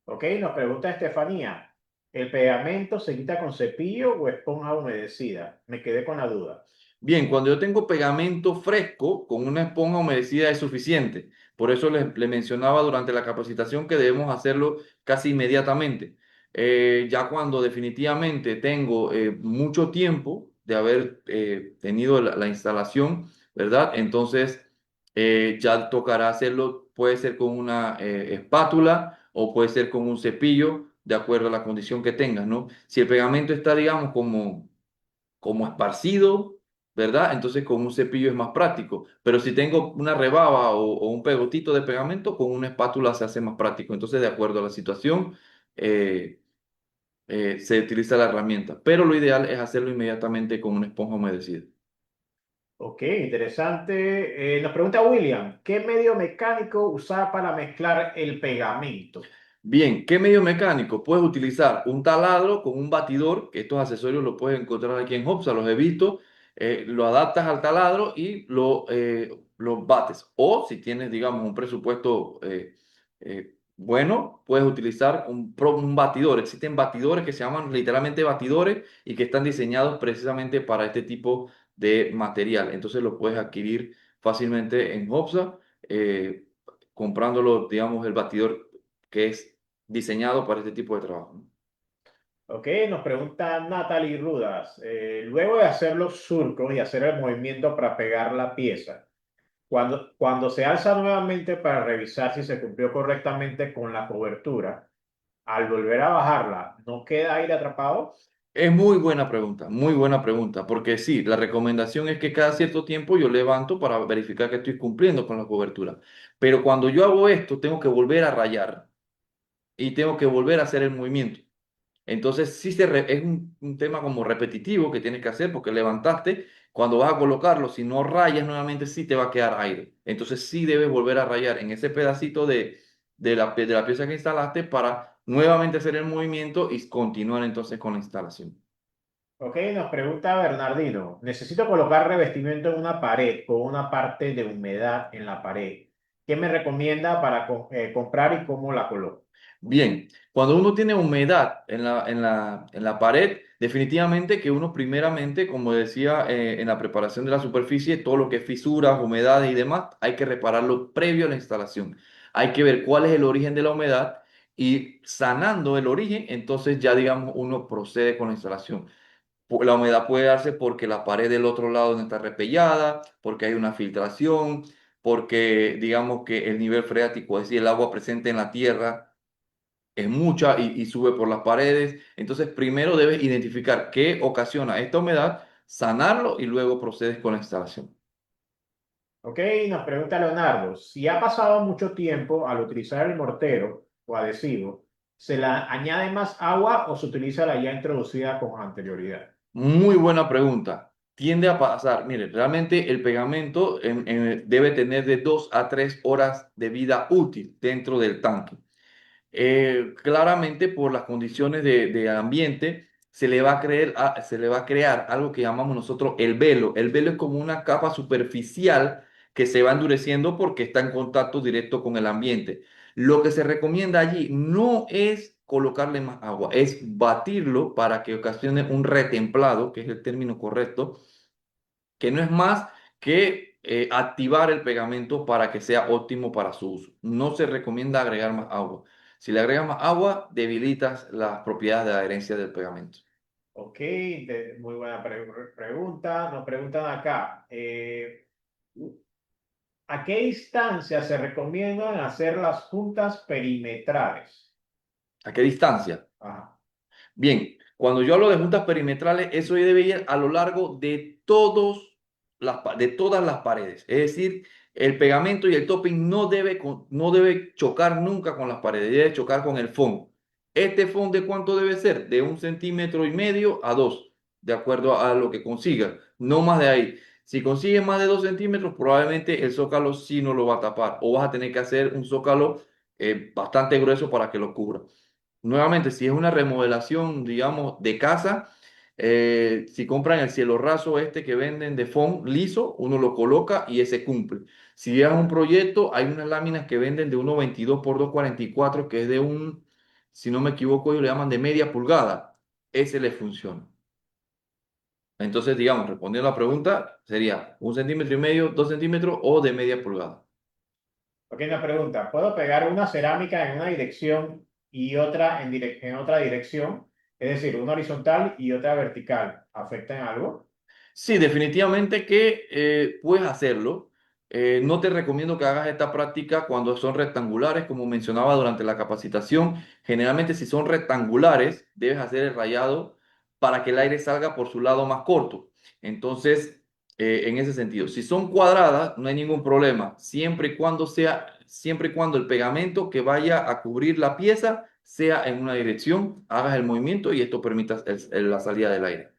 Ok, nos pregunta Estefanía, ¿el pegamento se quita con cepillo o esponja humedecida? Me quedé con la duda. Bien, cuando yo tengo pegamento fresco, con una esponja humedecida es suficiente. Por eso le mencionaba durante la capacitación que debemos hacerlo casi inmediatamente. Ya cuando definitivamente tengo mucho tiempo de haber tenido la instalación, ¿verdad? Entonces ya tocará hacerlo, puede ser con una espátula o puede ser con un cepillo, de acuerdo a la condición que tengas, ¿no? Si el pegamento está, digamos, como esparcido, ¿verdad? Entonces con un cepillo es más práctico. Pero si tengo una rebaba o un pegotito de pegamento, con una espátula se hace más práctico. Entonces, de acuerdo a la situación, eh, se utiliza la herramienta. Pero lo ideal es hacerlo inmediatamente con una esponja humedecida. Ok, interesante. Nos pregunta William, ¿qué medio mecánico usaba para mezclar el pegamento? Bien, ¿qué medio mecánico? Puedes utilizar un taladro con un batidor, que estos accesorios los puedes encontrar aquí en Hopsa, los he visto, lo adaptas al taladro y lo bates. O si tienes, digamos, un presupuesto bueno, puedes utilizar un batidor. Existen batidores que se llaman literalmente batidores y que están diseñados precisamente para este tipo de material. Entonces los puedes adquirir fácilmente en Hopsa, comprándolo, digamos, el batidor que es diseñado para este tipo de trabajo, ¿no? Ok, nos pregunta Natalie Rudas, luego de hacer los surcos y hacer el movimiento para pegar la pieza, cuando se alza nuevamente para revisar si se cumplió correctamente con la cobertura, al volver a bajarla, ¿no queda aire atrapado? Es muy buena pregunta, porque sí, la recomendación es que cada cierto tiempo yo levanto para verificar que estoy cumpliendo con la cobertura. Pero cuando yo hago esto, tengo que volver a rayar y tengo que volver a hacer el movimiento. Entonces, sí es un tema como repetitivo que tienes que hacer porque levantaste, cuando vas a colocarlo, si no rayas nuevamente, sí te va a quedar aire. Entonces, sí debes volver a rayar en ese pedacito de la pieza que instalaste para nuevamente hacer el movimiento y continuar entonces con la instalación. Ok, nos pregunta Bernardino, necesito colocar revestimiento en una pared con una parte de humedad en la pared. ¿Qué me recomienda para comprar y cómo la coloco? Bien, cuando uno tiene humedad en la pared, definitivamente que uno primeramente, como decía en la preparación de la superficie, todo lo que es fisuras, humedades y demás, hay que repararlo previo a la instalación. Hay que ver cuál es el origen de la humedad y sanando el origen, entonces ya digamos uno procede con la instalación. La humedad puede darse porque la pared del otro lado no está repellada, porque hay una filtración, porque digamos que el nivel freático, es decir, el agua presente en la tierra, es mucha y sube por las paredes. Entonces, primero debes identificar qué ocasiona esta humedad, sanarlo y luego procedes con la instalación. Ok, nos pregunta Leonardo, si ha pasado mucho tiempo al utilizar el mortero o adhesivo, ¿se le añade más agua o se utiliza la ya introducida con anterioridad? Muy buena pregunta. Tiende a pasar, mire, realmente el pegamento debe tener de 2 a 3 horas de vida útil dentro del tanque. Claramente por las condiciones de ambiente se le va a crear algo que llamamos nosotros el velo. El velo es como una capa superficial que se va endureciendo porque está en contacto directo con el ambiente. Lo que se recomienda allí no es colocarle más agua, es batirlo para que ocasione un retemplado, que es el término correcto, que no es más que activar el pegamento para que sea óptimo para su uso. No se recomienda agregar más agua. Si le agregas más agua, debilitas las propiedades de adherencia del pegamento. Ok, muy buena pregunta. Nos preguntan acá, ¿a qué distancia se recomiendan hacer las juntas perimetrales? ¿A qué distancia? Ajá. Bien, Cuando yo hablo de juntas perimetrales, eso debe ir a lo largo de de todas las paredes. Es decir, el pegamento y el topping no debe chocar nunca con las paredes, debe chocar con el fondo. ¿Este fondo de cuánto debe ser? De 1,5 centímetros a 2, de acuerdo a lo que consiga, no más de ahí. Si consigues más de 2 centímetros, probablemente el zócalo sí no lo va a tapar o vas a tener que hacer un zócalo bastante grueso para que lo cubra. Nuevamente, si es una remodelación, digamos, de casa, si compran el cielo raso este que venden de foam liso, uno lo coloca y ese cumple. Si es un proyecto, hay unas láminas que venden de 1,22 por 2,44, que es de si no me equivoco, ellos le llaman de media pulgada. Ese le funciona. Entonces, digamos, respondiendo a la pregunta, sería 1,5 centímetros, 2 centímetros o de media pulgada. Ok, una pregunta. ¿Puedo pegar una cerámica en una dirección y otra en otra dirección? Es decir, una horizontal y otra vertical. ¿Afecta en algo? Sí, definitivamente que puedes hacerlo. No te recomiendo que hagas esta práctica cuando son rectangulares, como mencionaba durante la capacitación. Generalmente, si son rectangulares, debes hacer el rayado para que el aire salga por su lado más corto. Entonces, en ese sentido, si son cuadradas, no hay ningún problema, siempre y cuando el pegamento que vaya a cubrir la pieza sea en una dirección, hagas el movimiento y esto permita la salida del aire.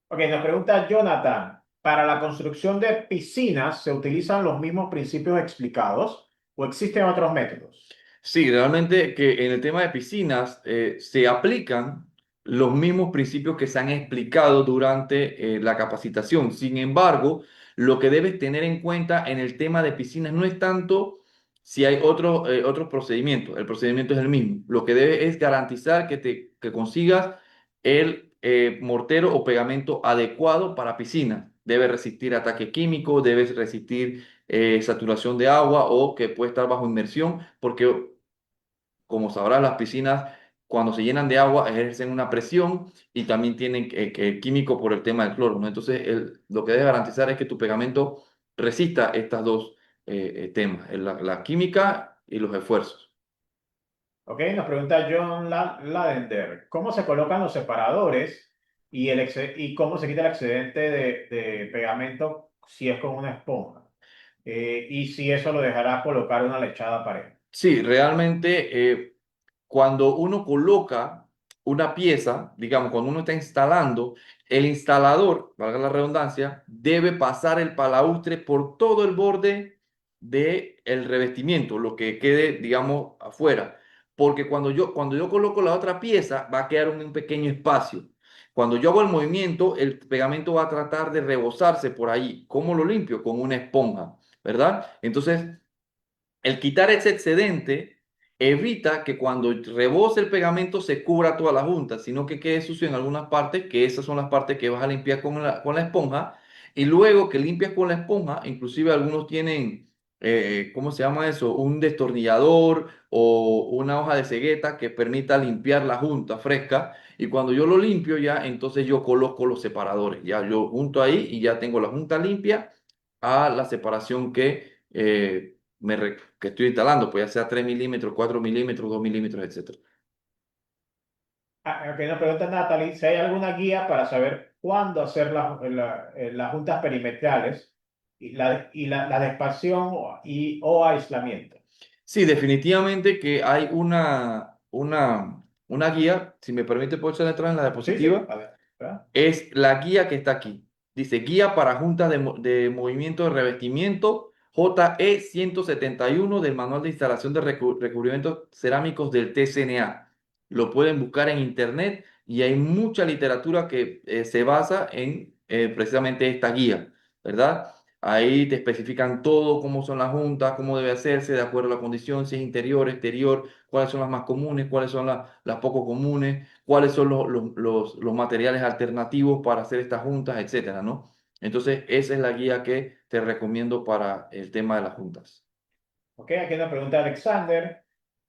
Ok, nos pregunta Jonathan. ¿Para la construcción de piscinas se utilizan los mismos principios explicados o existen otros métodos? Sí, realmente que en el tema de piscinas se aplican los mismos principios que se han explicado durante la capacitación. Sin embargo, lo que debes tener en cuenta en el tema de piscinas no es tanto si hay otros procedimientos. El procedimiento es el mismo. Lo que debes es garantizar que consigas el mortero o pegamento adecuado para piscina. Debe resistir ataque químico, debe resistir saturación de agua o que puede estar bajo inmersión, porque como sabrás, las piscinas cuando se llenan de agua ejercen una presión y también tienen químico por el tema del cloro, ¿no? Entonces, lo que debes garantizar es que tu pegamento resista estas dos temas, la química y los esfuerzos. Ok, nos pregunta John Ladender. ¿Cómo se colocan los separadores y cómo se quita el excedente de pegamento si es con una esponja? Y si eso lo dejará colocar una lechada pared. Sí, realmente cuando uno coloca una pieza, digamos, cuando uno está instalando, el instalador, valga la redundancia, debe pasar el palaustre por todo el borde del revestimiento, lo que quede, digamos, afuera. Porque cuando yo coloco la otra pieza, va a quedar un pequeño espacio. Cuando yo hago el movimiento, el pegamento va a tratar de rebosarse por ahí. ¿Cómo lo limpio? Con una esponja, ¿verdad? Entonces, el quitar ese excedente evita que cuando rebose el pegamento se cubra toda la junta, sino que quede sucio en algunas partes, que esas son las partes que vas a limpiar con la esponja, y luego que limpias con la esponja, inclusive algunos tienen, ¿cómo se llama eso? Un destornillador o una hoja de cegueta que permita limpiar la junta fresca, y cuando yo lo limpio ya, entonces yo coloco los separadores, ya yo junto ahí y ya tengo la junta limpia a la separación que estoy instalando, pues ya sea 3 milímetros, 4 milímetros, 2 milímetros, etcétera. Ok, nos pregunta Natalie si hay alguna guía para saber cuándo hacer las juntas perimetrales la de expansión o aislamiento. Sí, definitivamente que hay una guía, si me permite, puedo echar atrás en la Sí, sí, diapositiva, a ver, ¿verdad? es la guía que está aquí. Dice guía para juntas de movimiento de revestimiento JE 171 del Manual de Instalación de Recubrimientos Cerámicos del TCNA. Lo pueden buscar en internet y hay mucha literatura que se basa en precisamente esta guía, ¿verdad? Ahí te especifican todo, cómo son las juntas, cómo debe hacerse de acuerdo a la condición, si es interior, exterior, cuáles son las más comunes, cuáles son las poco comunes, cuáles son los materiales alternativos para hacer estas juntas, etcétera, ¿no? Entonces, esa es la guía que te recomiendo para el tema de las juntas. Ok, aquí nos pregunta Alexander,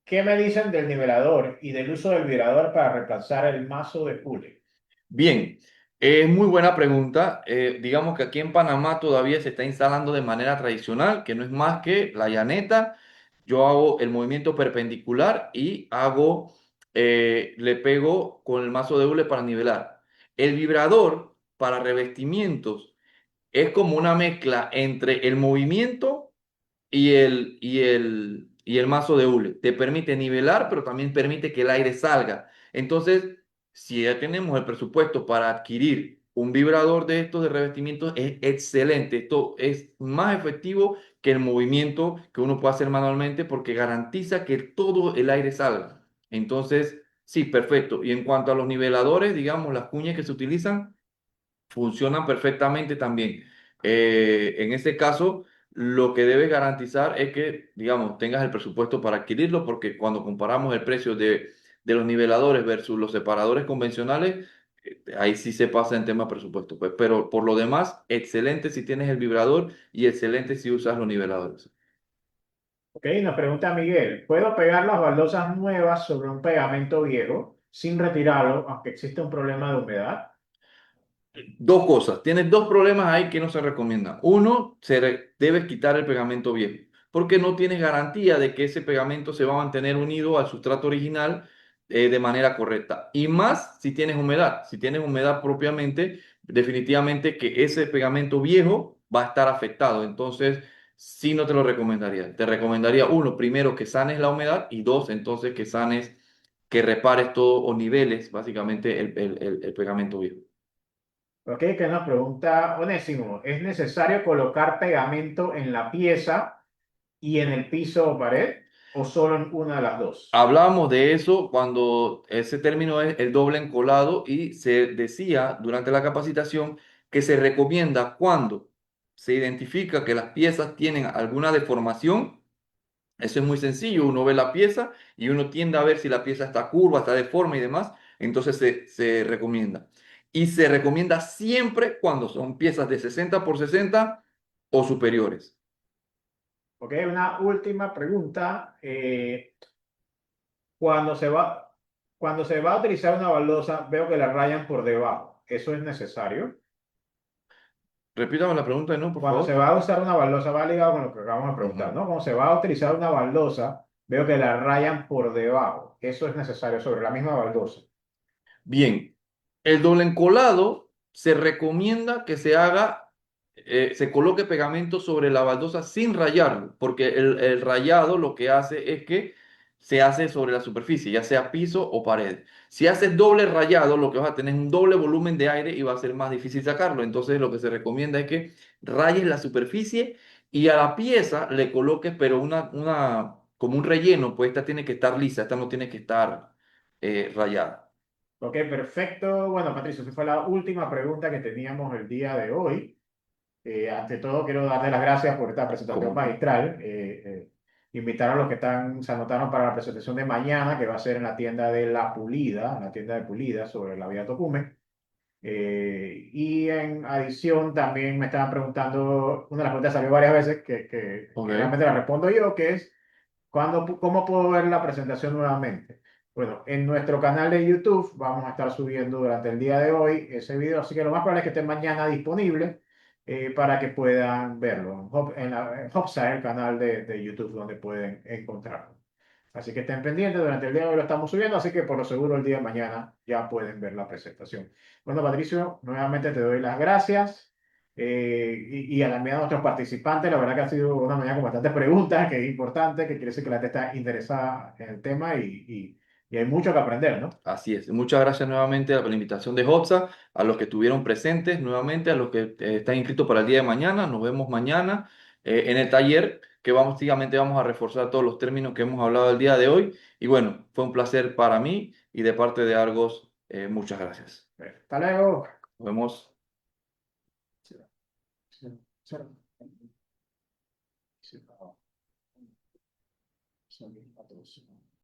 ¿qué me dicen del nivelador y del uso del vibrador para reemplazar el mazo de hule? Bien, es muy buena pregunta. Digamos que aquí en Panamá todavía se está instalando de manera tradicional, que no es más que la llaneta. Yo hago el movimiento perpendicular y hago le pego con el mazo de hule para nivelar. El vibrador para revestimientos es como una mezcla entre el movimiento y el mazo de hule. Te permite nivelar, pero también permite que el aire salga. Entonces, si ya tenemos el presupuesto para adquirir un vibrador de estos de revestimiento, es excelente. Esto es más efectivo que el movimiento que uno puede hacer manualmente porque garantiza que todo el aire salga. Entonces, sí, perfecto. Y en cuanto a los niveladores, digamos, las cuñas que se utilizan, funcionan perfectamente también. En este caso, lo que debes garantizar es que, digamos, tengas el presupuesto para adquirirlo, porque cuando comparamos el precio de los niveladores versus los separadores convencionales, ahí sí se pasa en tema presupuesto, pues. Pero por lo demás, excelente si tienes el vibrador y excelente si usas los niveladores. Ok, nos pregunta Miguel, ¿puedo pegar las baldosas nuevas sobre un pegamento viejo sin retirarlo, aunque existe un problema de humedad? Dos cosas. Tienes dos problemas ahí que no se recomiendan. Uno, debes quitar el pegamento viejo, porque no tienes garantía de que ese pegamento se va a mantener unido al sustrato original de manera correcta. Y más si tienes humedad. Si tienes humedad propiamente, definitivamente que ese pegamento viejo va a estar afectado. Entonces, sí no te lo recomendaría. Te recomendaría, uno, primero que sanes la humedad y dos, entonces que sanes, que repares todo o niveles básicamente el pegamento viejo. Ok, que nos pregunta Onésimo, ¿es necesario colocar pegamento en la pieza y en el piso o pared o solo en una de las dos? Hablábamos de eso cuando ese término es el doble encolado y se decía durante la capacitación que se recomienda cuando se identifica que las piezas tienen alguna deformación. Eso es muy sencillo, uno ve la pieza y uno tiende a ver si la pieza está curva, está deforme y demás, entonces se recomienda. Y se recomienda siempre cuando son piezas de 60 por 60 o superiores. Ok, una última pregunta. Cuando se va, cuando se va a utilizar una baldosa, veo que la rayan por debajo. ¿Eso es necesario? Repítame la pregunta, ¿no? Por Cuando se favor. va a usar una baldosa, va ligado con lo que acabamos de preguntar, Ujú. ¿no? Cuando se va a utilizar una baldosa, veo que la rayan por debajo. ¿Eso es necesario sobre la misma baldosa? Bien, el doble encolado se recomienda que se haga, se coloque pegamento sobre la baldosa sin rayarlo, porque el rayado lo que hace es que se hace sobre la superficie, ya sea piso o pared. Si haces doble rayado, lo que vas a tener es un doble volumen de aire y va a ser más difícil sacarlo. Entonces, lo que se recomienda es que rayes la superficie y a la pieza le coloques, pero como un relleno, pues esta tiene que estar lisa, esta no tiene que estar rayada. Ok, perfecto. Bueno, Patricio, esa fue la última pregunta que teníamos el día de hoy. Ante todo, quiero darle las gracias por esta presentación ¿Cómo no? magistral. Invitar a los que se anotaron para la presentación de mañana, que va a ser en la tienda de La Pulida, en la tienda de Pulida sobre la vía Tocumen. Y en adición, también me estaban preguntando, una de las preguntas salió varias veces, que Ok. generalmente la respondo yo, que es, ¿cómo puedo ver la presentación nuevamente? Bueno, en nuestro canal de YouTube vamos a estar subiendo durante el día de hoy ese video, así que lo más probable es que esté mañana disponible para que puedan verlo en Hopsa, el canal de YouTube donde pueden encontrarlo. Así que estén pendientes, durante el día de hoy lo estamos subiendo, así que por lo seguro el día de mañana ya pueden ver la presentación. Bueno, Patricio, nuevamente te doy las gracias y a también a nuestros participantes. La verdad que ha sido una mañana con bastantes preguntas, que es importante, que quiere decir que la gente está interesada en el tema y hay mucho que aprender, ¿no? Así es. Muchas gracias nuevamente por la invitación de Hotza, a los que estuvieron presentes nuevamente, a los que están inscritos para el día de mañana. Nos vemos mañana en el taller que básicamente vamos a reforzar todos los términos que hemos hablado el día de hoy. Y bueno, fue un placer para mí y de parte de Argos, muchas gracias. Hasta luego. Nos vemos. Sí, sí, sí, sí, sí, sí, sí,